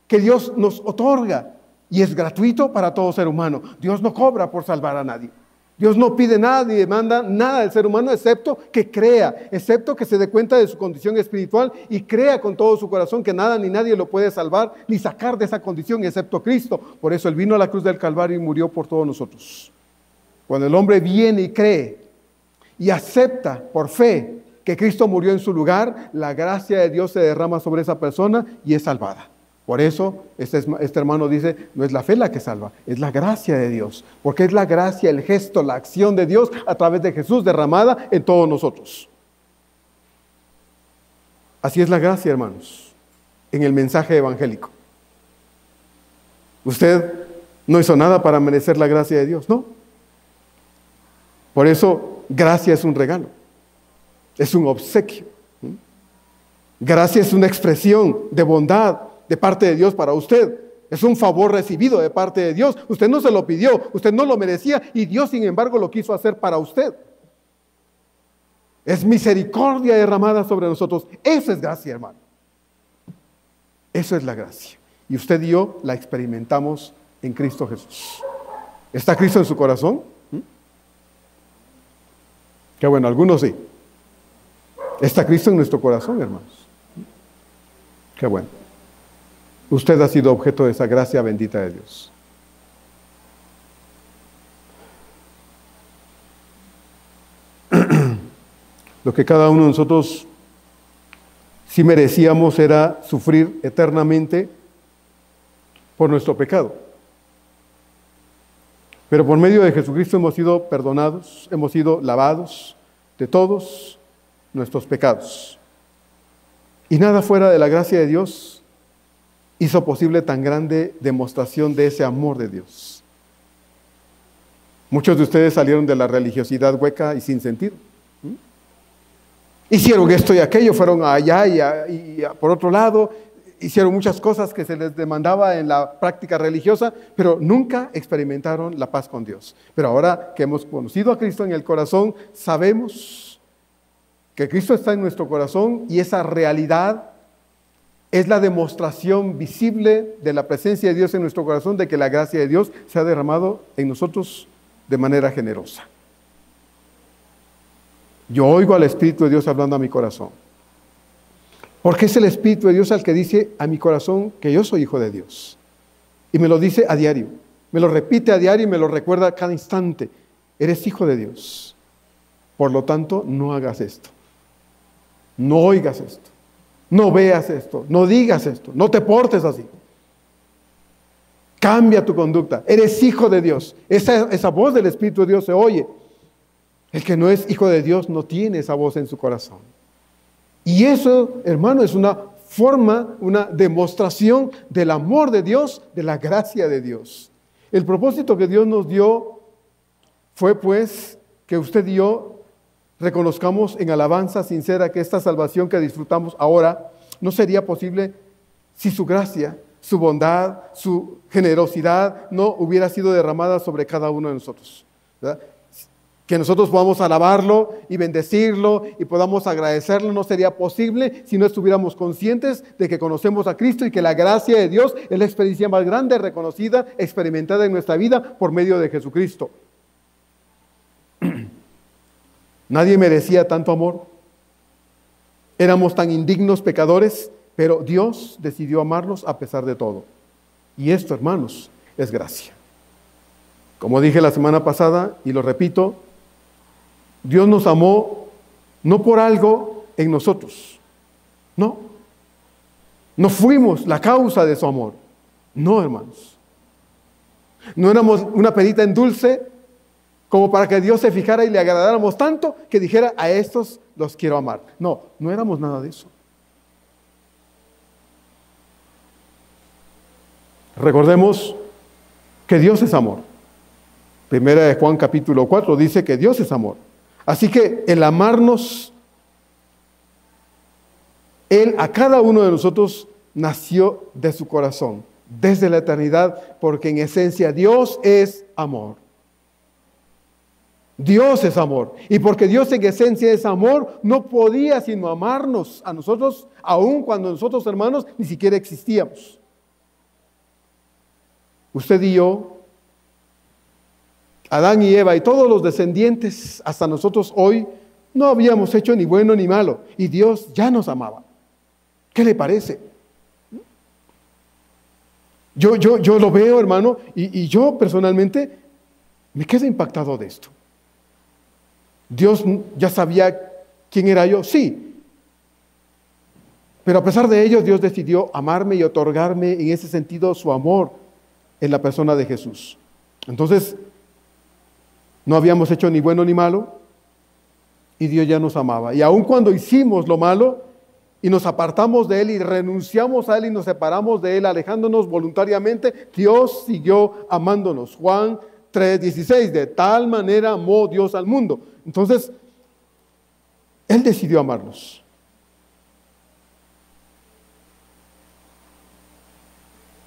S1: que Dios nos otorga y es gratuito para todo ser humano. Dios no cobra por salvar a nadie. Dios no pide nada ni demanda nada del ser humano excepto que crea, excepto que se dé cuenta de su condición espiritual y crea con todo su corazón que nada ni nadie lo puede salvar ni sacar de esa condición excepto Cristo. Por eso Él vino a la cruz del Calvario y murió por todos nosotros. Cuando el hombre viene y cree y acepta por fe que Cristo murió en su lugar, la gracia de Dios se derrama sobre esa persona y es salvada. Por eso este hermano dice, no es la fe la que salva, es la gracia de Dios. Porque es la gracia, el gesto, la acción de Dios a través de Jesús derramada en todos nosotros. Así es la gracia, hermanos, en el mensaje evangélico. Usted no hizo nada para merecer la gracia de Dios, no. Por eso, gracia es un regalo, es un obsequio. Gracia es una expresión de bondad de parte de Dios para usted. Es un favor recibido de parte de Dios. Usted no se lo pidió, usted no lo merecía y Dios, sin embargo, lo quiso hacer para usted. Es misericordia derramada sobre nosotros. Eso es gracia, hermano. Eso es la gracia. Y usted y yo la experimentamos en Cristo Jesús. ¿Está Cristo en su corazón? Qué bueno, algunos sí. ¿Está Cristo en nuestro corazón, hermanos? Qué bueno. Usted ha sido objeto de esa gracia bendita de Dios. Lo que cada uno de nosotros sí merecíamos era sufrir eternamente por nuestro pecado. Pero por medio de Jesucristo hemos sido perdonados, hemos sido lavados de todos nuestros pecados. Y nada fuera de la gracia de Dios hizo posible tan grande demostración de ese amor de Dios. Muchos de ustedes salieron de la religiosidad hueca y sin sentido. Hicieron esto y aquello, fueron allá y por otro lado, hicieron muchas cosas que se les demandaba en la práctica religiosa, pero nunca experimentaron la paz con Dios. Pero ahora que hemos conocido a Cristo en el corazón, sabemos que Cristo está en nuestro corazón y esa realidad es la demostración visible de la presencia de Dios en nuestro corazón, de que la gracia de Dios se ha derramado en nosotros de manera generosa. Yo oigo al Espíritu de Dios hablando a mi corazón. Porque es el Espíritu de Dios al que dice a mi corazón que yo soy hijo de Dios. Y me lo dice a diario. Me lo repite a diario y me lo recuerda a cada instante. Eres hijo de Dios. Por lo tanto, no hagas esto. No oigas esto. No veas esto, no digas esto, no te portes así. Cambia tu conducta. Eres hijo de Dios. Esa voz del Espíritu de Dios se oye. El que no es hijo de Dios no tiene esa voz en su corazón. Y eso, hermano, es una forma, una demostración del amor de Dios, de la gracia de Dios. El propósito que Dios nos dio fue pues que usted y yo reconozcamos en alabanza sincera que esta salvación que disfrutamos ahora no sería posible si su gracia, su bondad, su generosidad no hubiera sido derramada sobre cada uno de nosotros, ¿verdad? Que nosotros podamos alabarlo y bendecirlo y podamos agradecerlo no sería posible si no estuviéramos conscientes de que conocemos a Cristo y que la gracia de Dios es la experiencia más grande, reconocida, experimentada en nuestra vida por medio de Jesucristo. Nadie merecía tanto amor. Éramos tan indignos pecadores, pero Dios decidió amarnos a pesar de todo. Y esto, hermanos, es gracia. Como dije la semana pasada, y lo repito, Dios nos amó no por algo en nosotros. No. No fuimos la causa de su amor. No, hermanos. No éramos una perita en dulce como para que Dios se fijara y le agradáramos tanto que dijera, a estos los quiero amar. No, no éramos nada de eso. Recordemos que Dios es amor. Primera de Juan capítulo 4 dice que Dios es amor. Así que el amarnos, Él a cada uno de nosotros nació de su corazón, desde la eternidad, porque en esencia Dios es amor. Dios es amor. Y porque Dios en esencia es amor, no podía sino amarnos a nosotros, aun cuando nosotros, hermanos, ni siquiera existíamos. usted y yo, Adán y Eva y todos los descendientes hasta nosotros hoy, no habíamos hecho ni bueno ni malo, y Dios ya nos amaba. ¿Qué le parece? Yo lo veo, hermano, y yo personalmente me quedo impactado de esto. Dios ya sabía quién era yo, sí. Pero a pesar de ello, Dios decidió amarme y otorgarme en ese sentido su amor en la persona de Jesús. Entonces, no habíamos hecho ni bueno ni malo, y Dios ya nos amaba. Y aun cuando hicimos lo malo, y nos apartamos de Él, y renunciamos a Él, y nos separamos de Él, alejándonos voluntariamente, Dios siguió amándonos. Juan 3:16, de tal manera amó Dios al mundo. Entonces, Él decidió amarnos.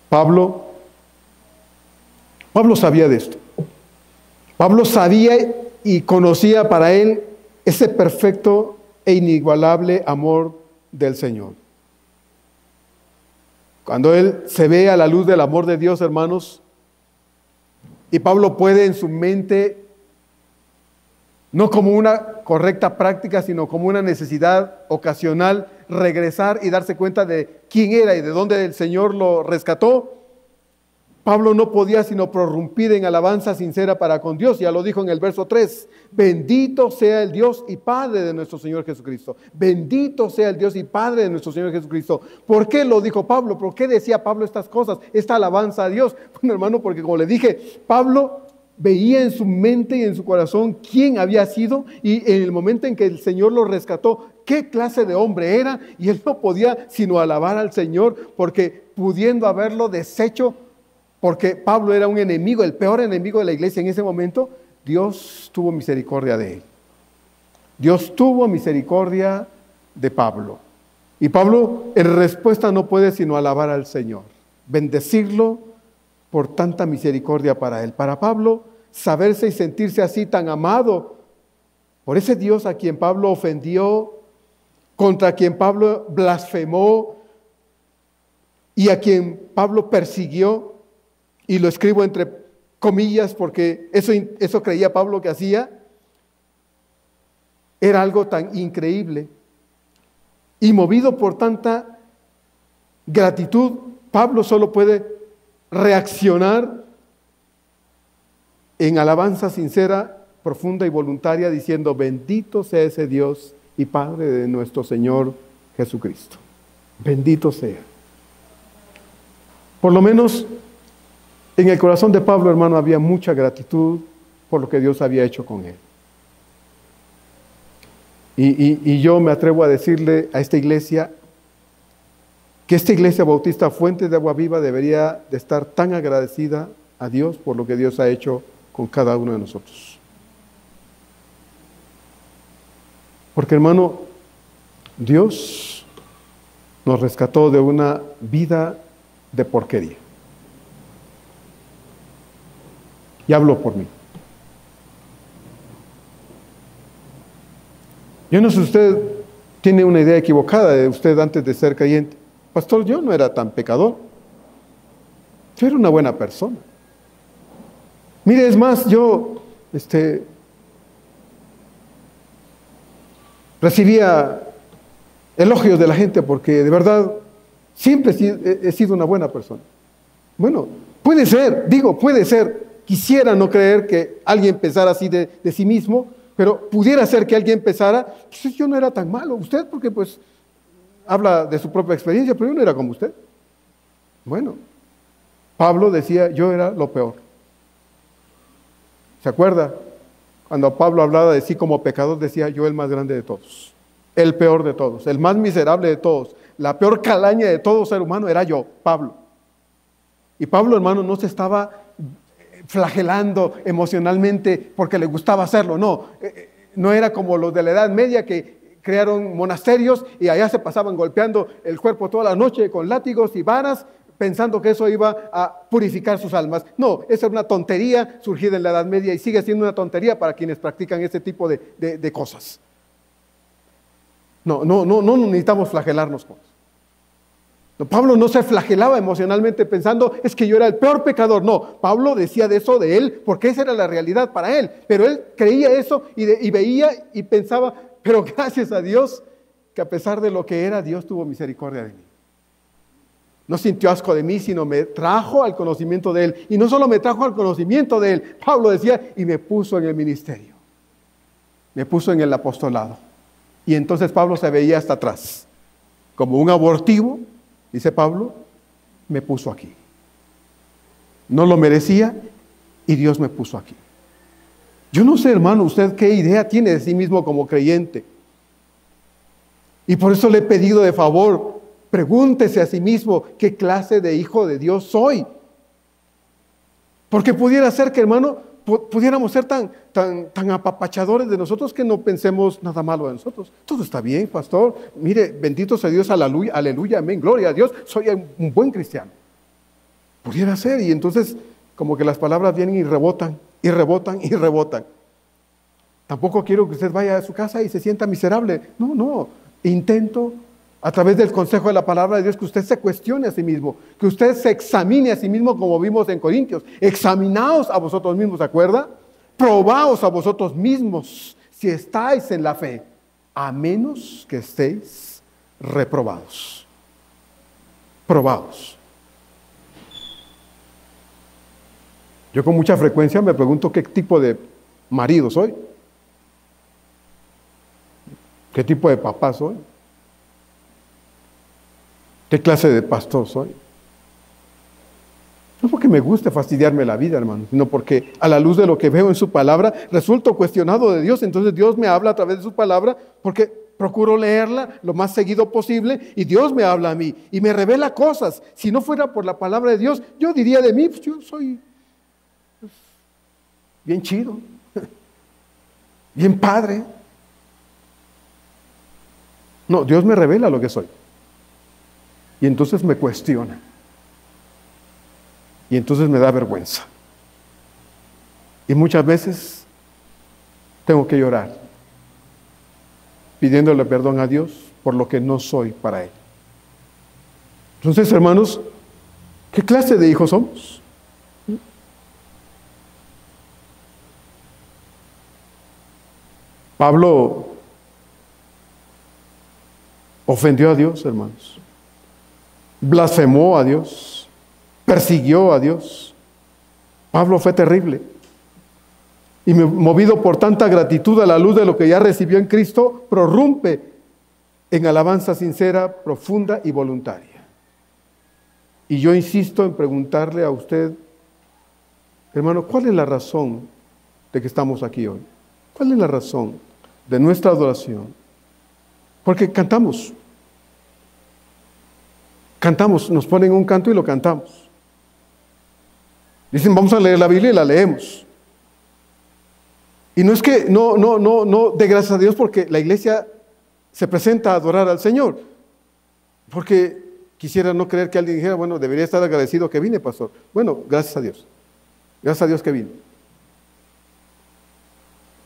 S1: Pablo sabía de esto. Pablo sabía y conocía para él ese perfecto e inigualable amor del Señor. Cuando él se ve a la luz del amor de Dios, hermanos, y Pablo puede en su mente, no como una correcta práctica, sino como una necesidad ocasional, regresar y darse cuenta de quién era y de dónde el Señor lo rescató, Pablo no podía sino prorrumpir en alabanza sincera para con Dios. Ya lo dijo en el verso 3, bendito sea el Dios y Padre de nuestro Señor Jesucristo. Bendito sea el Dios y Padre de nuestro Señor Jesucristo. ¿Por qué lo dijo Pablo? ¿Por qué decía Pablo estas cosas? Esta alabanza a Dios. Bueno, hermano, porque como le dije, Pablo veía en su mente y en su corazón quién había sido, y en el momento en que el Señor lo rescató, qué clase de hombre era, y él no podía sino alabar al Señor, porque pudiendo haberlo deshecho, porque Pablo era un enemigo, el peor enemigo de la iglesia en ese momento, Dios tuvo misericordia de él. Dios tuvo misericordia de Pablo. Y Pablo en respuesta no puede sino alabar al Señor, bendecirlo por tanta misericordia para él. Para Pablo, saberse y sentirse así tan amado por ese Dios a quien Pablo ofendió, contra quien Pablo blasfemó y a quien Pablo persiguió, y lo escribo entre comillas porque eso creía Pablo que hacía, era algo tan increíble. Y movido por tanta gratitud, Pablo solo puede reaccionar en alabanza sincera, profunda y voluntaria, diciendo, bendito sea ese Dios y Padre de nuestro Señor Jesucristo. Bendito sea. Por lo menos en el corazón de Pablo, hermano, había mucha gratitud por lo que Dios había hecho con él. Y yo me atrevo a decirle a esta iglesia que esta iglesia bautista Fuente de Agua Viva debería de estar tan agradecida a Dios por lo que Dios ha hecho con cada uno de nosotros. Porque, hermano, Dios nos rescató de una vida de porquería. Y hablo por mí. Yo no sé si usted tiene una idea equivocada de usted antes de ser creyente. Pastor, yo no era tan pecador. Yo era una buena persona. Mire, es más, yo recibía elogios de la gente porque de verdad siempre he sido una buena persona. Bueno, puede ser, puede ser. Quisiera no creer que alguien pensara así de sí mismo, pero pudiera ser que alguien pensara, pues yo no era tan malo. Usted, porque pues habla de su propia experiencia, pero yo no era como usted. Bueno, Pablo decía, yo era lo peor. ¿Se acuerda? Cuando Pablo hablaba de sí como pecador, decía, yo el más grande de todos, el peor de todos, el más miserable de todos, la peor calaña de todo ser humano era yo, Pablo. Y Pablo, hermano, no se estaba flagelando emocionalmente porque le gustaba hacerlo, no era como los de la Edad Media que crearon monasterios y allá se pasaban golpeando el cuerpo toda la noche con látigos y varas, pensando que eso iba a purificar sus almas. No, esa es una tontería surgida en la Edad Media y sigue siendo una tontería para quienes practican este tipo de cosas. No necesitamos flagelarnos con eso. Pablo no se flagelaba emocionalmente pensando, es que yo era el peor pecador. No, Pablo decía de eso de él, porque esa era la realidad para él. Pero él creía eso y veía y pensaba, pero gracias a Dios, que a pesar de lo que era, Dios tuvo misericordia de mí. No sintió asco de mí, sino me trajo al conocimiento de Él. Y no solo me trajo al conocimiento de Él, Pablo decía, y me puso en el ministerio. Me puso en el apostolado. Y entonces Pablo se veía hasta atrás. Como un abortivo, dice Pablo, me puso aquí. No lo merecía y Dios me puso aquí. Yo no sé, hermano, usted qué idea tiene de sí mismo como creyente. Y por eso le he pedido de favor, pregúntese a sí mismo qué clase de hijo de Dios soy. Porque pudiera ser que, hermano, pudiéramos ser tan apapachadores de nosotros que no pensemos nada malo de nosotros. Todo está bien, pastor. Mire, bendito sea Dios, aleluya, aleluya, amén, gloria a Dios. Soy un buen cristiano. Pudiera ser, y entonces como que las palabras vienen y rebotan, y rebotan, y rebotan. Tampoco quiero que usted vaya a su casa y se sienta miserable. No, no. Intento, a través del consejo de la palabra de Dios, que usted se cuestione a sí mismo, que usted se examine a sí mismo, como vimos en Corintios. Examinaos a vosotros mismos, ¿se acuerda? Probaos a vosotros mismos si estáis en la fe, a menos que estéis reprobados. Probaos. Yo con mucha frecuencia me pregunto qué tipo de marido soy. ¿Qué tipo de papá soy? ¿Qué clase de pastor soy? No porque me guste fastidiarme la vida, hermano, sino porque a la luz de lo que veo en su palabra, resulto cuestionado de Dios. Entonces Dios me habla a través de su palabra porque procuro leerla lo más seguido posible y Dios me habla a mí y me revela cosas. Si no fuera por la palabra de Dios, yo diría de mí, pues yo soy bien chido, bien padre. No, Dios me revela lo que soy. Y entonces me cuestiona. Y entonces me da vergüenza. Y muchas veces tengo que llorar, pidiéndole perdón a Dios por lo que no soy para Él. Entonces, hermanos, ¿qué clase de hijos somos? Pablo ofendió a Dios, hermanos. Blasfemó a Dios. Persiguió a Dios. Pablo fue terrible. Y movido por tanta gratitud a la luz de lo que ya recibió en Cristo, prorrumpe en alabanza sincera, profunda y voluntaria. Y yo insisto en preguntarle a usted, hermano, ¿cuál es la razón de que estamos aquí hoy? ¿Cuál es la razón de nuestra adoración? Porque cantamos, nos ponen un canto y lo cantamos. Dicen, vamos a leer la Biblia y la leemos. Y no es que, no, de gracias a Dios porque la iglesia se presenta a adorar al Señor. Porque quisiera no creer que alguien dijera, bueno, debería estar agradecido que vine, pastor. Bueno, gracias a Dios. Gracias a Dios que vine.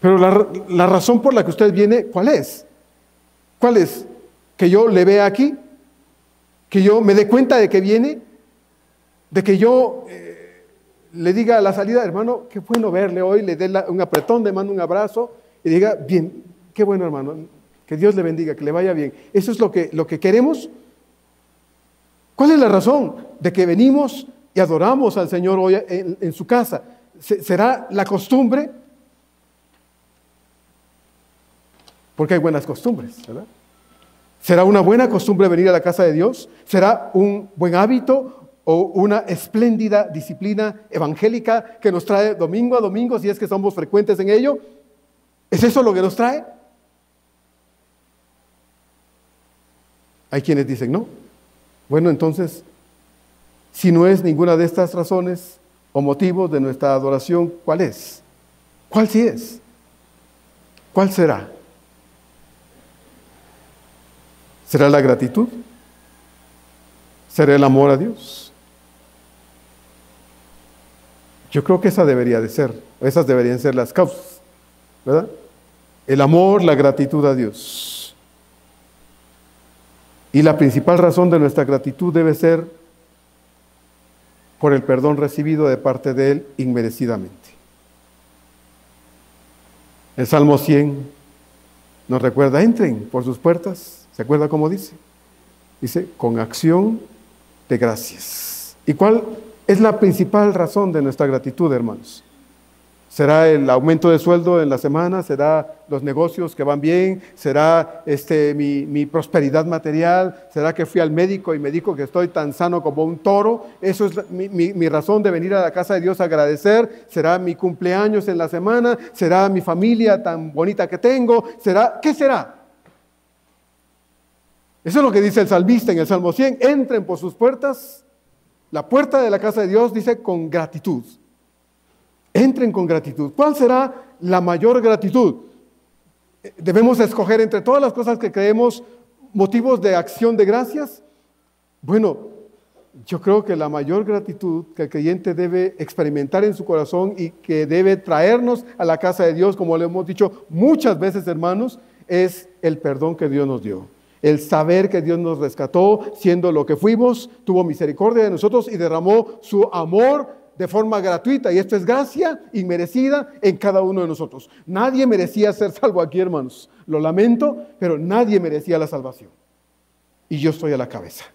S1: Pero la razón por la que usted viene, ¿cuál es? ¿Cuál es? Que yo le vea aquí, que yo me dé cuenta de que viene, de que yo le diga a la salida, hermano, qué bueno verle hoy, le dé un apretón, le mando un abrazo y diga, bien, qué bueno, hermano, que Dios le bendiga, que le vaya bien. ¿Eso es lo que queremos? ¿Cuál es la razón de que venimos y adoramos al Señor hoy en su casa? ¿Será la costumbre? Porque hay buenas costumbres, ¿verdad? ¿Será una buena costumbre venir a la casa de Dios? ¿Será un buen hábito o una espléndida disciplina evangélica que nos trae domingo a domingo, si es que somos frecuentes en ello? ¿Es eso lo que nos trae? Hay quienes dicen no. Bueno, entonces, si no es ninguna de estas razones o motivos de nuestra adoración, ¿cuál es? ¿Cuál sí es? ¿Cuál será? ¿Será la gratitud? ¿Será el amor a Dios? Yo creo que esas deberían ser las causas, ¿verdad? El amor, la gratitud a Dios. Y la principal razón de nuestra gratitud debe ser por el perdón recibido de parte de Él inmerecidamente. El Salmo 100 nos recuerda, entren por sus puertas. ¿Se acuerda cómo dice? Dice, con acción de gracias. ¿Y cuál es la principal razón de nuestra gratitud, hermanos? ¿Será el aumento de sueldo en la semana? ¿Será los negocios que van bien? ¿Será mi prosperidad material? ¿Será que fui al médico y me dijo que estoy tan sano como un toro? Eso es mi razón de venir a la casa de Dios a agradecer. ¿Será mi cumpleaños en la semana? ¿Será mi familia tan bonita que tengo? ¿Qué será? Eso es lo que dice el salmista en el Salmo 100. Entren por sus puertas. La puerta de la casa de Dios dice con gratitud. Entren con gratitud. ¿Cuál será la mayor gratitud? ¿Debemos escoger entre todas las cosas que creemos motivos de acción de gracias? Bueno, yo creo que la mayor gratitud que el creyente debe experimentar en su corazón y que debe traernos a la casa de Dios, como le hemos dicho muchas veces, hermanos, es el perdón que Dios nos dio. El saber que Dios nos rescató siendo lo que fuimos, tuvo misericordia de nosotros y derramó su amor de forma gratuita, y esto es gracia inmerecida en cada uno de nosotros. Nadie merecía ser salvo aquí, hermanos. Lo lamento, pero nadie merecía la salvación. Y yo estoy a la cabeza.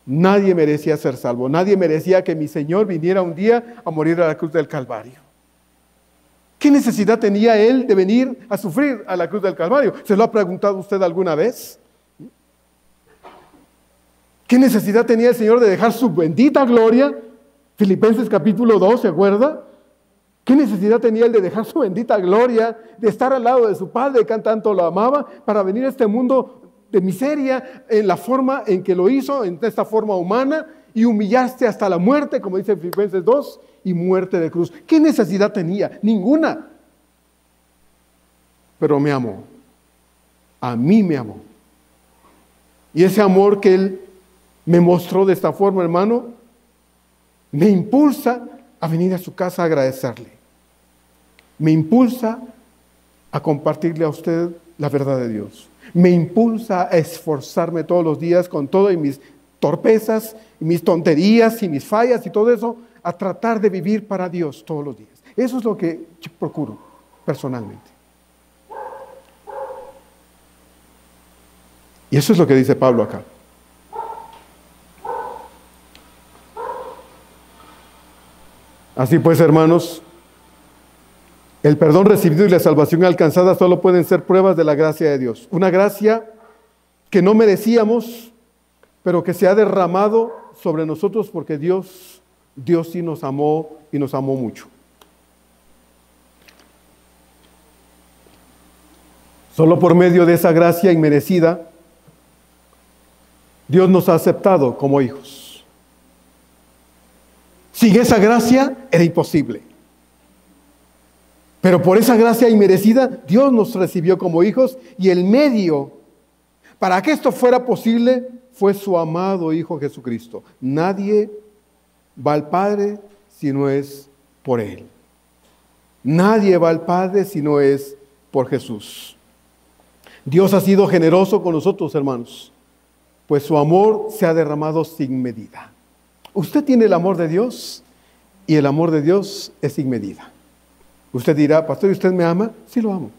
S1: Nadie merecía ser salvo. Nadie merecía que mi Señor viniera un día a morir a la cruz del Calvario. ¿Qué necesidad tenía Él de venir a sufrir a la cruz del Calvario? ¿Se lo ha preguntado usted alguna vez? ¿Qué necesidad tenía el Señor de dejar su bendita gloria? Filipenses capítulo 2, ¿se acuerda? ¿Qué necesidad tenía Él de dejar su bendita gloria, de estar al lado de su Padre, que tanto lo amaba, para venir a este mundo de miseria en la forma en que lo hizo, en esta forma humana, y humillarse hasta la muerte, como dice Filipenses 2, y muerte de cruz? ¿Qué necesidad tenía? Ninguna. Pero me amó. A mí me amó. Y ese amor que Él me mostró de esta forma, hermano, me impulsa a venir a su casa a agradecerle. Me impulsa a compartirle a usted la verdad de Dios. Me impulsa a esforzarme todos los días con todas mis torpezas, y mis tonterías y mis fallas y todo eso, a tratar de vivir para Dios todos los días. Eso es lo que yo procuro personalmente. Y eso es lo que dice Pablo acá. Así pues, hermanos, el perdón recibido y la salvación alcanzada solo pueden ser pruebas de la gracia de Dios. Una gracia que no merecíamos, pero que se ha derramado sobre nosotros porque Dios sí nos amó y nos amó mucho. Solo por medio de esa gracia inmerecida, Dios nos ha aceptado como hijos. Sin esa gracia era imposible. Pero por esa gracia inmerecida, Dios nos recibió como hijos, y el medio para que esto fuera posible fue su amado Hijo Jesucristo. Nadie va al Padre si no es por Él. Nadie va al Padre si no es por Jesús. Dios ha sido generoso con nosotros, hermanos, pues su amor se ha derramado sin medida. Usted tiene el amor de Dios, y el amor de Dios es sin medida. Usted dirá, pastor, ¿y usted me ama? Sí lo amo.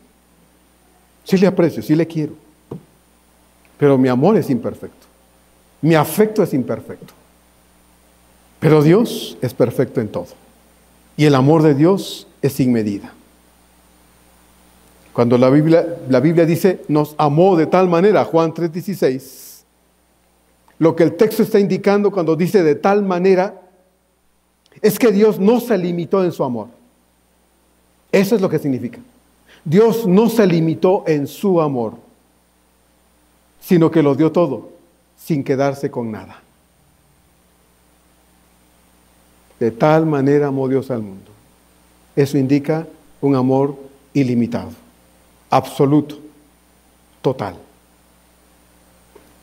S1: Sí le aprecio, sí le quiero. Pero mi amor es imperfecto. Mi afecto es imperfecto. Pero Dios es perfecto en todo. Y el amor de Dios es sin medida. Cuando la Biblia dice, nos amó de tal manera, Juan 3:16, lo que el texto está indicando cuando dice de tal manera, es que Dios no se limitó en su amor. Eso es lo que significa. Dios no se limitó en su amor, sino que lo dio todo, sin quedarse con nada. De tal manera amó Dios al mundo. Eso indica un amor ilimitado, absoluto, total.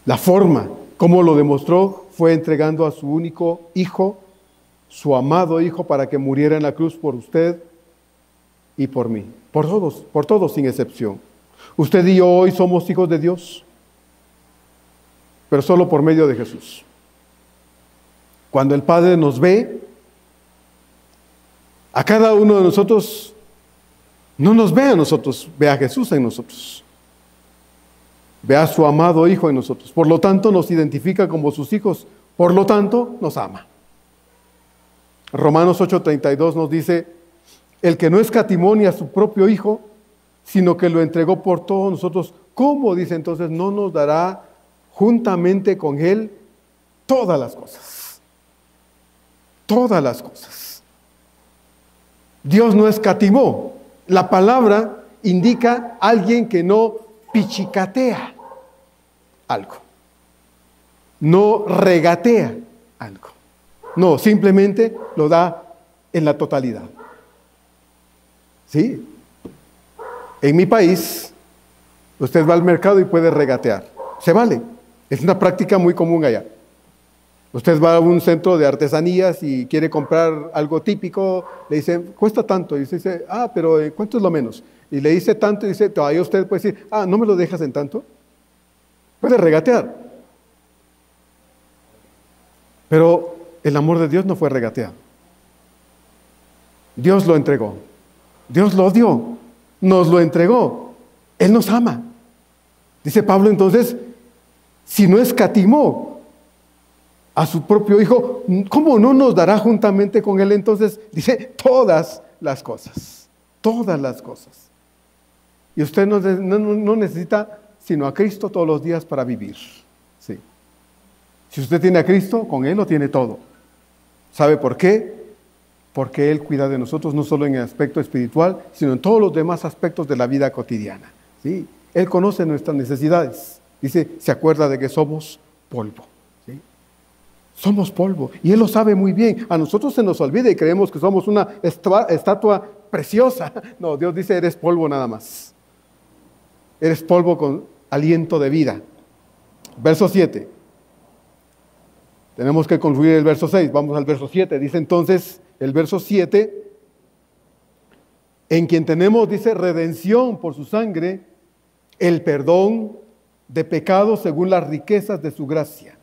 S1: La forma como lo demostró fue entregando a su único Hijo, su amado Hijo, para que muriera en la cruz por usted y por mí, por todos sin excepción. Usted y yo hoy somos hijos de Dios. pero solo por medio de Jesús. Cuando el Padre nos ve, a cada uno de nosotros, no nos ve a nosotros, ve a Jesús en nosotros. Ve a su amado Hijo en nosotros. Por lo tanto, nos identifica como sus hijos. Por lo tanto, nos ama. Romanos 8:32 nos dice, el que no escatimó ni a su propio Hijo, sino que lo entregó por todos nosotros, ¿cómo, dice entonces, no nos dará juntamente con Él todas las cosas? Todas las cosas. Dios no escatimó. La palabra indica a alguien que no pichicatea algo, no regatea algo. No, simplemente lo da en la totalidad. ¿Sí? En mi país, usted va al mercado y puede regatear. Se vale. Es una práctica muy común allá. Usted va a un centro de artesanías y quiere comprar algo típico, le dicen, cuesta tanto. Y usted dice, pero ¿cuánto es lo menos? Y le dice tanto y dice, todavía usted puede decir, ¿no me lo dejas en tanto? Puede regatear. Pero el amor de Dios no fue regateado. Dios lo entregó. Dios lo dio. Nos lo entregó. Él nos ama. Dice Pablo entonces, si no escatimó a su propio Hijo, ¿cómo no nos dará juntamente con Él? Entonces dice, todas las cosas. Todas las cosas. Y usted no necesita sino a Cristo todos los días para vivir. Sí. Si usted tiene a Cristo, con Él lo tiene todo. ¿Sabe por qué? Porque Él cuida de nosotros no solo en el aspecto espiritual, sino en todos los demás aspectos de la vida cotidiana. ¿Sí? Él conoce nuestras necesidades. Dice, se acuerda de que somos polvo. ¿Sí? Somos polvo. Y Él lo sabe muy bien. A nosotros se nos olvida y creemos que somos una estatua preciosa. No, Dios dice, eres polvo nada más. Eres polvo con aliento de vida. Verso 7. Tenemos que concluir el verso 6. Vamos al verso 7. Dice entonces el verso 7, en quien tenemos, dice, redención por su sangre, el perdón de pecados según las riquezas de su gracia.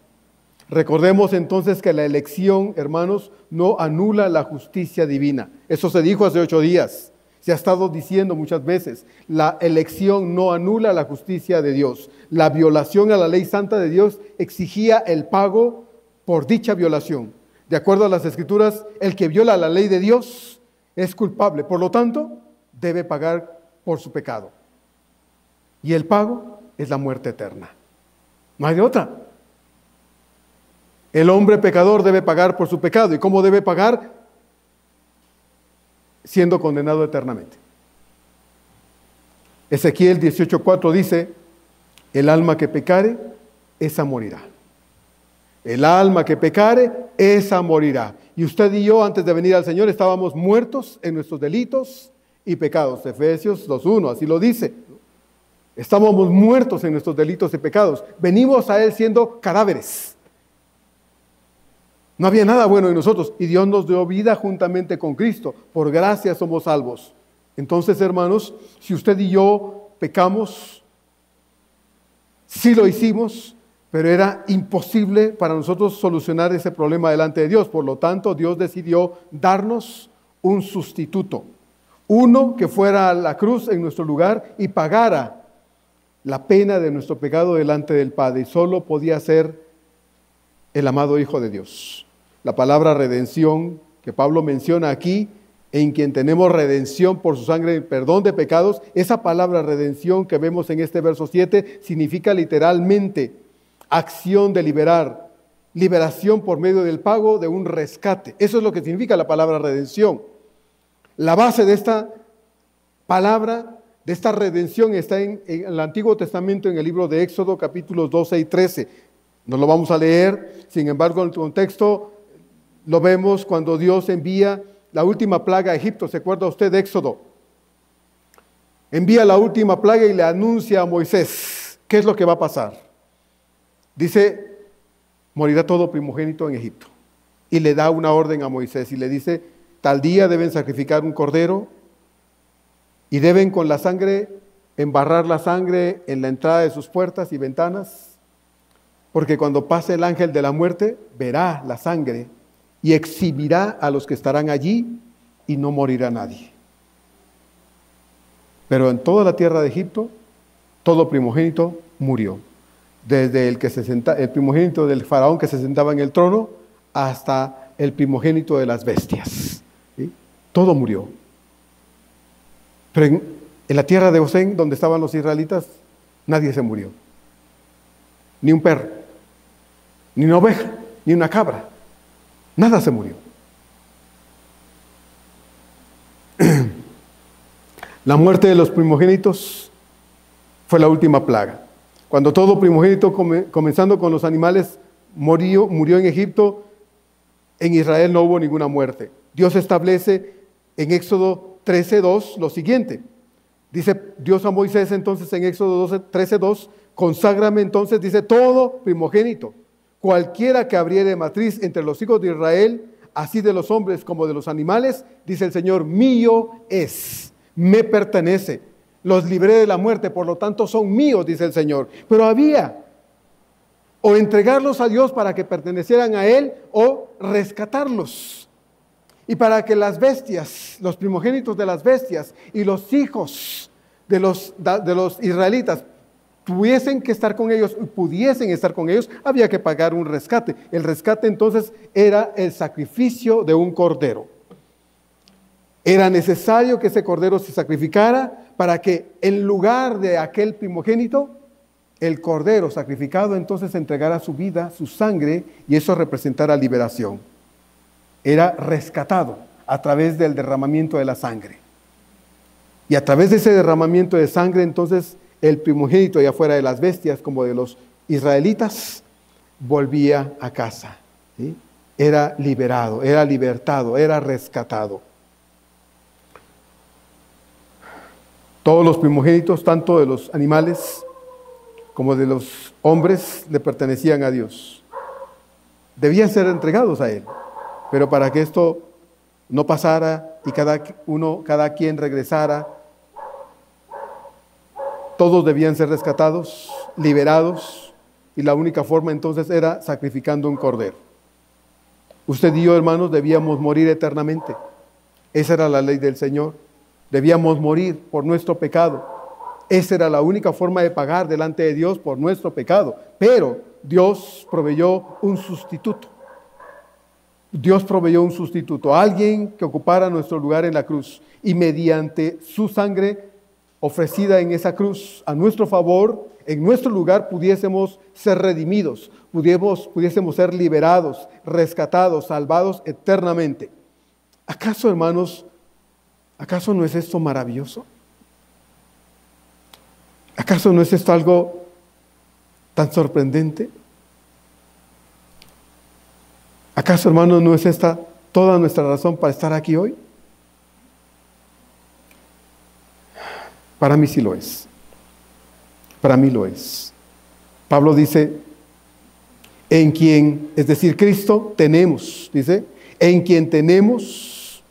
S1: Recordemos entonces que la elección, hermanos, no anula la justicia divina. Eso se dijo hace 8 días. Se ha estado diciendo muchas veces. La elección no anula la justicia de Dios. La violación a la ley santa de Dios exigía el pago por dicha violación. De acuerdo a las Escrituras, el que viola la ley de Dios es culpable. Por lo tanto, debe pagar por su pecado. Y el pago es la muerte eterna. No hay de otra. El hombre pecador debe pagar por su pecado. ¿Y cómo debe pagar? Siendo condenado eternamente. Ezequiel 18:4 dice, el alma que pecare, esa morirá. El alma que pecare, esa morirá. Y usted y yo, antes de venir al Señor, estábamos muertos en nuestros delitos y pecados. Efesios 2:1, así lo dice. Estábamos muertos en nuestros delitos y pecados. Venimos a Él siendo cadáveres. No había nada bueno en nosotros y Dios nos dio vida juntamente con Cristo. Por gracia somos salvos. Entonces, hermanos, si usted y yo pecamos, sí lo hicimos, pero era imposible para nosotros solucionar ese problema delante de Dios. Por lo tanto, Dios decidió darnos un sustituto. Uno que fuera a la cruz en nuestro lugar y pagara la pena de nuestro pecado delante del Padre. Y solo podía ser el amado Hijo de Dios. La palabra redención que Pablo menciona aquí, en quien tenemos redención por su sangre, perdón de pecados, esa palabra redención que vemos en este verso 7 significa literalmente acción de liberar, liberación por medio del pago de un rescate. Eso es lo que significa la palabra redención. La base de esta palabra, de esta redención, está en el Antiguo Testamento, en el libro de Éxodo, capítulos 12 y 13. No lo vamos a leer, sin embargo, en el contexto lo vemos cuando Dios envía la última plaga a Egipto. ¿Se acuerda usted de Éxodo? Envía la última plaga y le anuncia a Moisés qué es lo que va a pasar. Dice, morirá todo primogénito en Egipto. Y le da una orden a Moisés y le dice, tal día deben sacrificar un cordero y deben con la sangre, embarrar la sangre en la entrada de sus puertas y ventanas, porque cuando pase el ángel de la muerte, verá la sangre y exhibirá a los que estarán allí y no morirá nadie. Pero en toda la tierra de Egipto, todo primogénito murió. Desde el primogénito del faraón que se sentaba en el trono hasta el primogénito de las bestias. ¿Sí? Todo murió. Pero en la tierra de Gosén, donde estaban los israelitas, nadie se murió. Ni un perro, ni una oveja, ni una cabra. Nada se murió. La muerte de los primogénitos fue la última plaga. Cuando todo primogénito, comenzando con los animales, murió en Egipto, en Israel no hubo ninguna muerte. Dios establece en Éxodo 13:2 lo siguiente. Dice Dios a Moisés entonces en Éxodo 13:2, conságrame entonces, dice, todo primogénito, cualquiera que abriere matriz entre los hijos de Israel, así de los hombres como de los animales, dice el Señor, mío es, me pertenece. Los libré de la muerte, por lo tanto son míos, dice el Señor. Pero había o entregarlos a Dios para que pertenecieran a Él o rescatarlos. Y para que las bestias, los primogénitos de las bestias y los hijos de los israelitas tuviesen que estar con ellos y pudiesen estar con ellos, había que pagar un rescate. El rescate entonces era el sacrificio de un cordero. Era necesario que ese cordero se sacrificara para que en lugar de aquel primogénito, el cordero sacrificado entonces entregara su vida, su sangre, y eso representara liberación. Era rescatado a través del derramamiento de la sangre. Y a través de ese derramamiento de sangre, entonces, el primogénito, ya fuera de las bestias como de los israelitas, volvía a casa. ¿Sí? Era liberado, era libertado, era rescatado. Todos los primogénitos, tanto de los animales como de los hombres, le pertenecían a Dios. Debían ser entregados a Él. Pero para que esto no pasara y cada quien regresara, todos debían ser rescatados, liberados, y la única forma entonces era sacrificando un cordero. Usted y yo, hermanos, debíamos morir eternamente. Esa era la ley del Señor. Debíamos morir por nuestro pecado. Esa era la única forma de pagar delante de Dios por nuestro pecado. Pero Dios proveyó un sustituto. Dios proveyó un sustituto, alguien que ocupara nuestro lugar en la cruz. Y mediante su sangre ofrecida en esa cruz a nuestro favor, en nuestro lugar pudiésemos ser redimidos, pudiésemos ser liberados, rescatados, salvados eternamente. ¿Acaso, hermanos, acaso no es esto maravilloso? ¿Acaso no es esto algo tan sorprendente? ¿Acaso, hermanos, no es esta toda nuestra razón para estar aquí hoy? Para mí sí lo es. Para mí lo es. Pablo dice, en quien, es decir, Cristo, tenemos, dice, en quien tenemos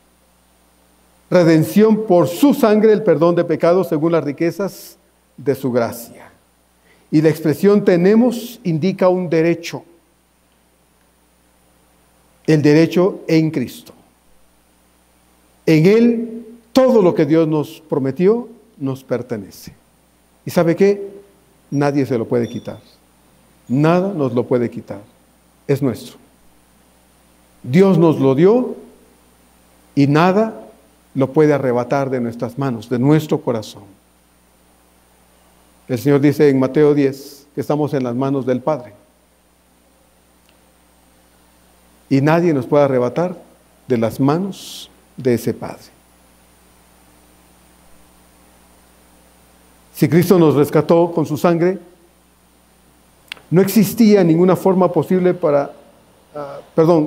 S1: redención por su sangre, el perdón de pecados según las riquezas de su gracia. Y la expresión tenemos indica un derecho. El derecho en Cristo. En Él, todo lo que Dios nos prometió nos pertenece. ¿Y sabe qué? Nadie se lo puede quitar. Nada nos lo puede quitar. Es nuestro. Dios nos lo dio y nada lo puede arrebatar de nuestras manos, de nuestro corazón. El Señor dice en Mateo 10 que estamos en las manos del Padre. Y nadie nos puede arrebatar de las manos de ese Padre. Si Cristo nos rescató con su sangre, no existía ninguna forma posible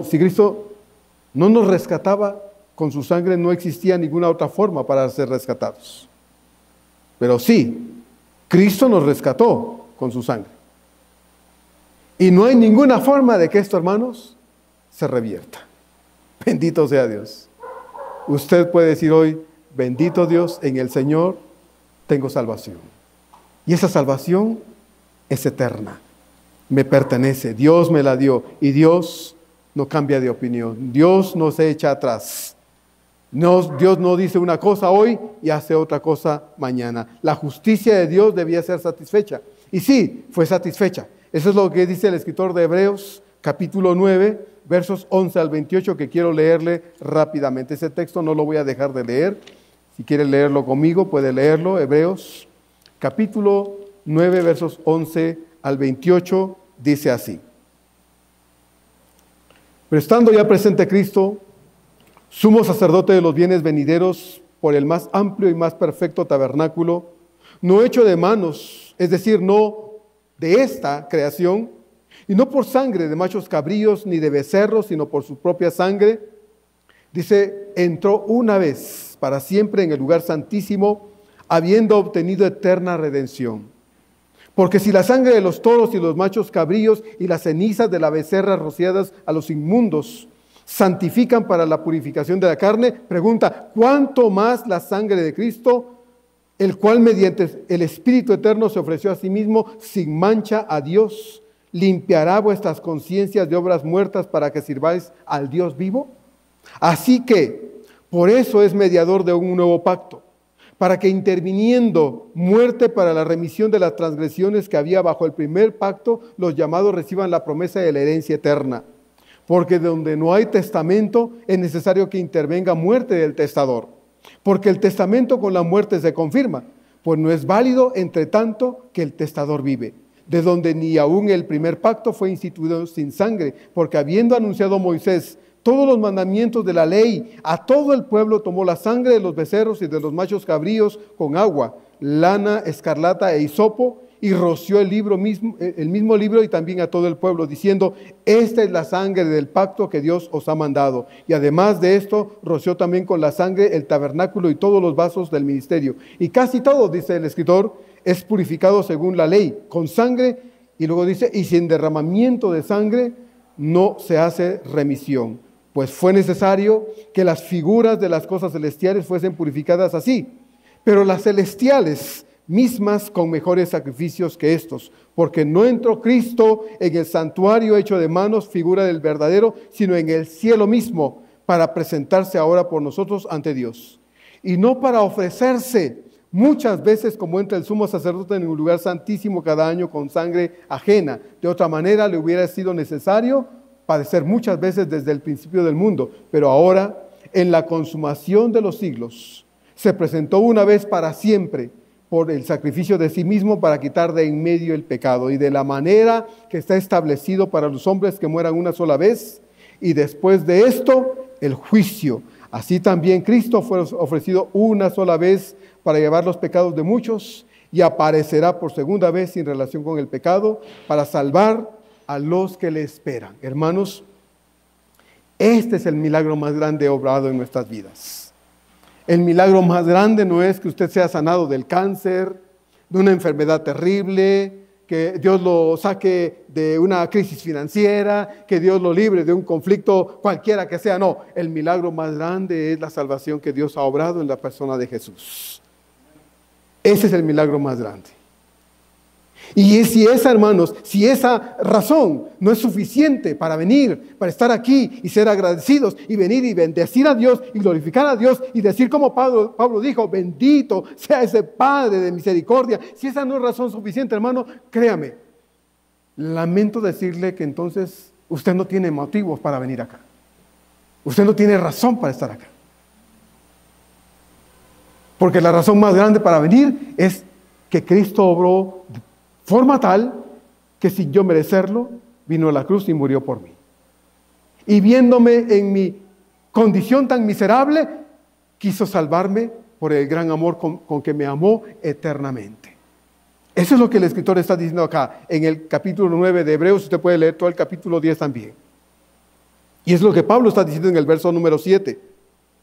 S1: si Cristo no nos rescataba con su sangre, no existía ninguna otra forma para ser rescatados. Pero sí, Cristo nos rescató con su sangre. Y no hay ninguna forma de que esto, hermanos, se revierta. Bendito sea Dios. Usted puede decir hoy, bendito Dios, en el Señor tengo salvación. Y esa salvación es eterna. me pertenece, Dios me la dio y Dios no cambia de opinión, Dios no se echa atrás. Dios no dice una cosa hoy y hace otra cosa mañana. La justicia de Dios debía ser satisfecha. Y sí, fue satisfecha. Eso es lo que dice el escritor de Hebreos, capítulo 9, versos 11 al 28, que quiero leerle rápidamente. Ese texto no lo voy a dejar de leer. Si quiere leerlo conmigo, puede leerlo. Hebreos, capítulo 9, versos 11 al 28, dice así. Pero estando ya presente Cristo, sumo sacerdote de los bienes venideros por el más amplio y más perfecto tabernáculo, no hecho de manos, es decir, no de esta creación, y no por sangre de machos cabríos ni de becerros, sino por su propia sangre, dice, entró una vez para siempre en el lugar santísimo, habiendo obtenido eterna redención. Porque si la sangre de los toros y los machos cabríos y las cenizas de la becerra rociadas a los inmundos santifican para la purificación de la carne, pregunta, ¿cuánto más la sangre de Cristo, el cual mediante el Espíritu Eterno se ofreció a sí mismo sin mancha a Dios, limpiará vuestras conciencias de obras muertas para que sirváis al Dios vivo? Así que, por eso es mediador de un nuevo pacto, para que interviniendo muerte para la remisión de las transgresiones que había bajo el primer pacto, los llamados reciban la promesa de la herencia eterna. Porque donde no hay testamento, es necesario que intervenga muerte del testador. Porque el testamento con la muerte se confirma, pues no es válido entre tanto que el testador vive. De donde ni aún el primer pacto fue instituido sin sangre, porque habiendo anunciado Moisés todos los mandamientos de la ley, a todo el pueblo tomó la sangre de los becerros y de los machos cabríos con agua, lana, escarlata e hisopo, y roció el mismo libro y también a todo el pueblo, diciendo, esta es la sangre del pacto que Dios os ha mandado. Y además de esto, roció también con la sangre el tabernáculo y todos los vasos del ministerio. Y casi todo, dice el escritor, es purificado según la ley, con sangre, y luego dice, y sin derramamiento de sangre no se hace remisión. Pues fue necesario que las figuras de las cosas celestiales fuesen purificadas así, pero las celestiales mismas con mejores sacrificios que estos, porque no entró Cristo en el santuario hecho de manos, figura del verdadero, sino en el cielo mismo, para presentarse ahora por nosotros ante Dios. Y no para ofrecerse muchas veces como entra el sumo sacerdote en un lugar santísimo cada año con sangre ajena. De otra manera le hubiera sido necesario padecer muchas veces desde el principio del mundo, pero ahora, en la consumación de los siglos, se presentó una vez para siempre por el sacrificio de sí mismo para quitar de en medio el pecado, y de la manera que está establecido para los hombres que mueran una sola vez, y después de esto, el juicio. Así también Cristo fue ofrecido una sola vez para llevar los pecados de muchos, y aparecerá por segunda vez sin relación con el pecado, para salvar a los que le esperan. Hermanos, este es el milagro más grande obrado en nuestras vidas. El milagro más grande no es que usted sea sanado del cáncer, de una enfermedad terrible, que Dios lo saque de una crisis financiera, que Dios lo libre de un conflicto cualquiera que sea. No, el milagro más grande es la salvación que Dios ha obrado en la persona de Jesús. Ese es el milagro más grande. Y si esa, hermanos, si esa razón no es suficiente para venir, para estar aquí y ser agradecidos y venir y bendecir a Dios y glorificar a Dios y decir como Pablo dijo, bendito sea ese Padre de misericordia, si esa no es razón suficiente, hermano, créame, lamento decirle que entonces usted no tiene motivos para venir acá. Usted no tiene razón para estar acá. Porque la razón más grande para venir es que Cristo obró de forma tal que sin yo merecerlo, vino a la cruz y murió por mí. Y viéndome en mi condición tan miserable, quiso salvarme por el gran amor con que me amó eternamente. Eso es lo que el escritor está diciendo acá, en el capítulo 9 de Hebreos. Usted puede leer todo el capítulo 10 también. Y es lo que Pablo está diciendo en el verso número 7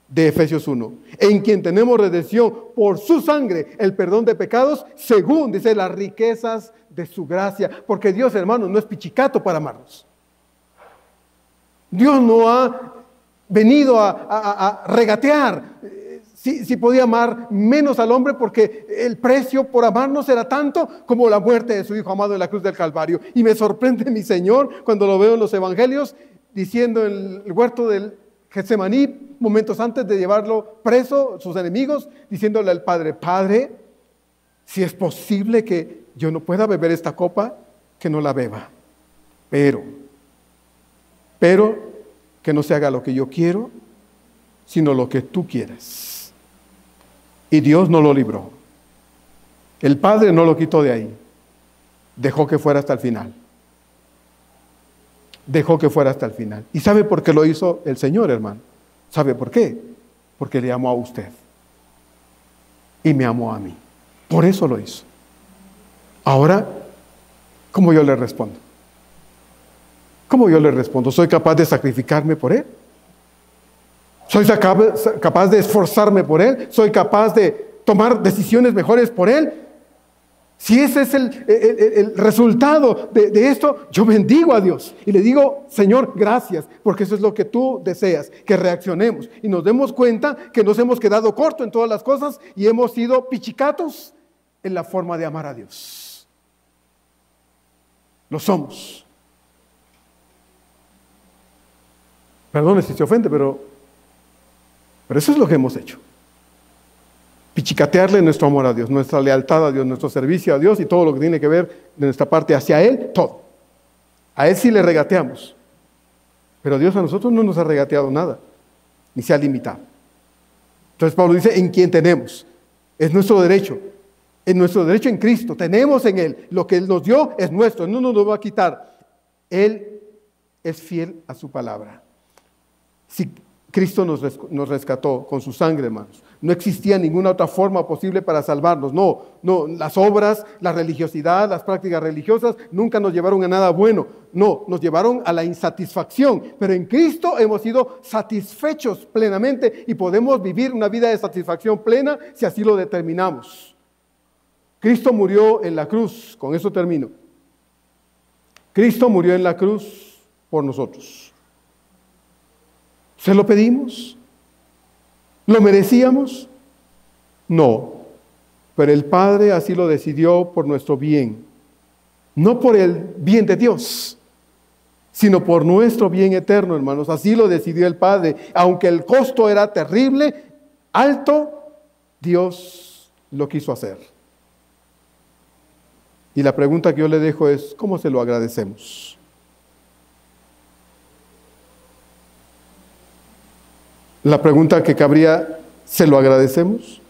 S1: de Efesios 1, en quien tenemos redención por su sangre, el perdón de pecados, según, dice, las riquezas de su gracia. Porque Dios, hermanos, no es pichicato para amarnos. Dios no ha venido a regatear. si podía amar menos al hombre, porque el precio por amarnos era tanto como la muerte de su Hijo amado en la cruz del Calvario. Y me sorprende mi Señor cuando lo veo en los evangelios diciendo en el huerto del Getsemaní, momentos antes de llevarlo preso, sus enemigos, diciéndole al Padre: Padre, si es posible que yo no pueda beber esta copa, que no la beba. Pero que no se haga lo que yo quiero, sino lo que tú quieras. Y Dios no lo libró. El Padre no lo quitó de ahí. Dejó que fuera hasta el final. Dejó que fuera hasta el final. ¿Y sabe por qué lo hizo el Señor, hermano? ¿Sabe por qué? Porque le amó a usted. Y me amó a mí. Por eso lo hizo. Ahora, ¿cómo yo le respondo? ¿Cómo yo le respondo? ¿Soy capaz de sacrificarme por Él? ¿Soy capaz de esforzarme por Él? ¿Soy capaz de tomar decisiones mejores por Él? Si ese es el resultado de esto, yo bendigo a Dios y le digo: Señor, gracias, porque eso es lo que tú deseas, que reaccionemos y nos demos cuenta que nos hemos quedado corto en todas las cosas y hemos sido pichicatos en la forma de amar a Dios. Lo somos. Perdone si se ofende, pero eso es lo que hemos hecho. Pichicatearle nuestro amor a Dios, nuestra lealtad a Dios, nuestro servicio a Dios y todo lo que tiene que ver de nuestra parte hacia Él, todo. A Él sí le regateamos, pero Dios a nosotros no nos ha regateado nada, ni se ha limitado. Entonces Pablo dice: en quien tenemos, es nuestro derecho en Cristo, tenemos en Él, lo que Él nos dio es nuestro, no nos lo va a quitar. Él es fiel a su palabra. Si Cristo nos rescató con su sangre, hermanos, no existía ninguna otra forma posible para salvarnos. No, las obras, la religiosidad, las prácticas religiosas nunca nos llevaron a nada bueno. No, nos llevaron a la insatisfacción. Pero en Cristo hemos sido satisfechos plenamente y podemos vivir una vida de satisfacción plena si así lo determinamos. Cristo murió en la cruz, con eso termino. Cristo murió en la cruz por nosotros. ¿Se lo pedimos? ¿Lo merecíamos? No, pero el Padre así lo decidió por nuestro bien, no por el bien de Dios, sino por nuestro bien eterno, hermanos. Así lo decidió el Padre. Aunque el costo era terrible, alto, Dios lo quiso hacer. Y la pregunta que yo le dejo es: ¿cómo se lo agradecemos? La pregunta que cabría: ¿se lo agradecemos?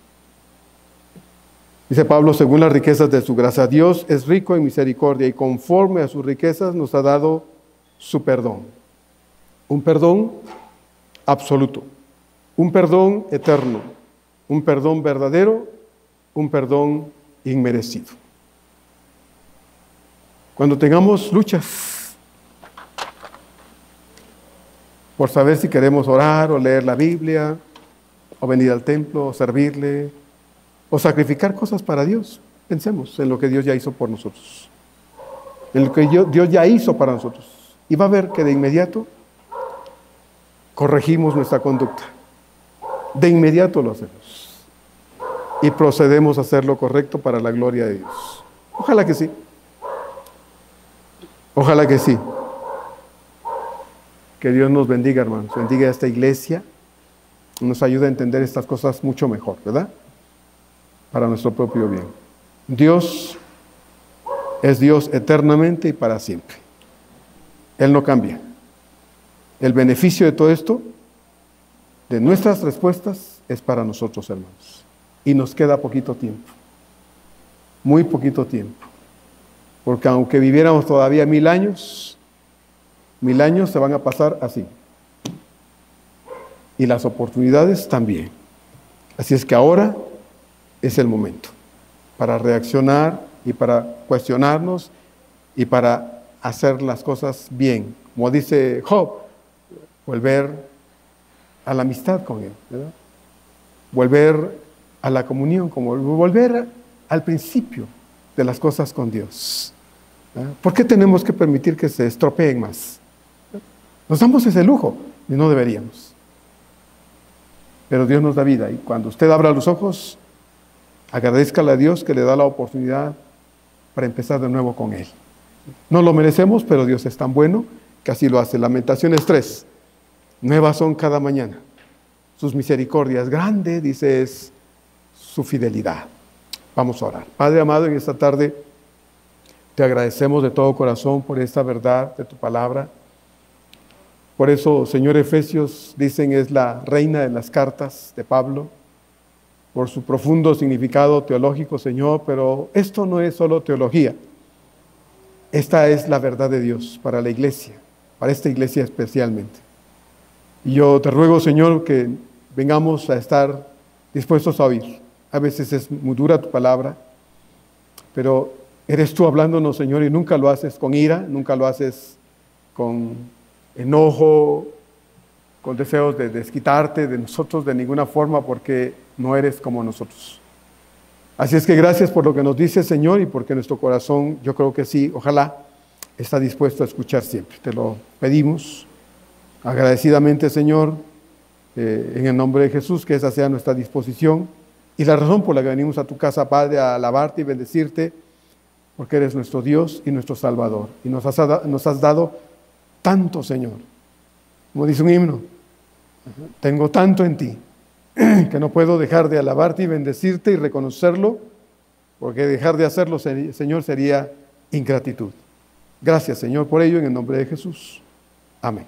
S1: Dice Pablo: según las riquezas de su gracia, Dios es rico en misericordia y conforme a sus riquezas nos ha dado su perdón. Un perdón absoluto, un perdón eterno, un perdón verdadero, un perdón inmerecido. Cuando tengamos luchas por saber si queremos orar o leer la Biblia, o venir al templo, o servirle, o sacrificar cosas para Dios, pensemos en lo que Dios ya hizo por nosotros, en lo que Dios ya hizo para nosotros. Y va a ver que de inmediato corregimos nuestra conducta. De inmediato lo hacemos. Y procedemos a hacer lo correcto para la gloria de Dios. Ojalá que sí. Ojalá que sí. Que Dios nos bendiga, hermanos, bendiga a esta iglesia, nos ayude a entender estas cosas mucho mejor, ¿verdad? Para nuestro propio bien. Dios es Dios eternamente y para siempre. Él no cambia. El beneficio de todo esto, de nuestras respuestas, es para nosotros, hermanos. Y nos queda poquito tiempo. Muy poquito tiempo. Porque aunque viviéramos todavía 1000 años, 1000 años se van a pasar así. Y las oportunidades también. Así es que ahora es el momento para reaccionar y para cuestionarnos y para hacer las cosas bien. Como dice Job, volver a la amistad con Él, ¿verdad? Volver a la comunión, como volver al principio de las cosas con Dios. ¿Verdad? ¿Por qué tenemos que permitir que se estropeen más? Nos damos ese lujo y no deberíamos. pero Dios nos da vida. Y cuando usted abra los ojos, agradézcale a Dios que le da la oportunidad para empezar de nuevo con Él. No lo merecemos, pero Dios es tan bueno que así lo hace. Lamentaciones 3. Nuevas son cada mañana sus misericordias. Grande, dice, es su fidelidad. Vamos a orar. Padre amado, en esta tarde te agradecemos de todo corazón por esta verdad de tu palabra. Por eso, Señor, Efesios, dicen, es la reina de las cartas de Pablo, por su profundo significado teológico, Señor, pero esto no es solo teología. Esta es la verdad de Dios para la iglesia, para esta iglesia especialmente. Y yo te ruego, Señor, que vengamos a estar dispuestos a oír. A veces es muy dura tu palabra, pero eres tú hablándonos, Señor, y nunca lo haces con ira, nunca lo haces con enojo, con deseos de desquitarte de nosotros de ninguna forma, porque no eres como nosotros. Así es que gracias por lo que nos dices, Señor, y porque nuestro corazón, yo creo que sí, ojalá, está dispuesto a escuchar siempre. Te lo pedimos agradecidamente, Señor, en el nombre de Jesús, que esa sea nuestra disposición y la razón por la que venimos a tu casa, Padre, a alabarte y bendecirte, porque eres nuestro Dios y nuestro Salvador. Y nos has dado tanto, Señor. Como dice un himno, tengo tanto en ti, que no puedo dejar de alabarte y bendecirte y reconocerlo, porque dejar de hacerlo, Señor, sería ingratitud. Gracias, Señor, por ello, en el nombre de Jesús. Amén.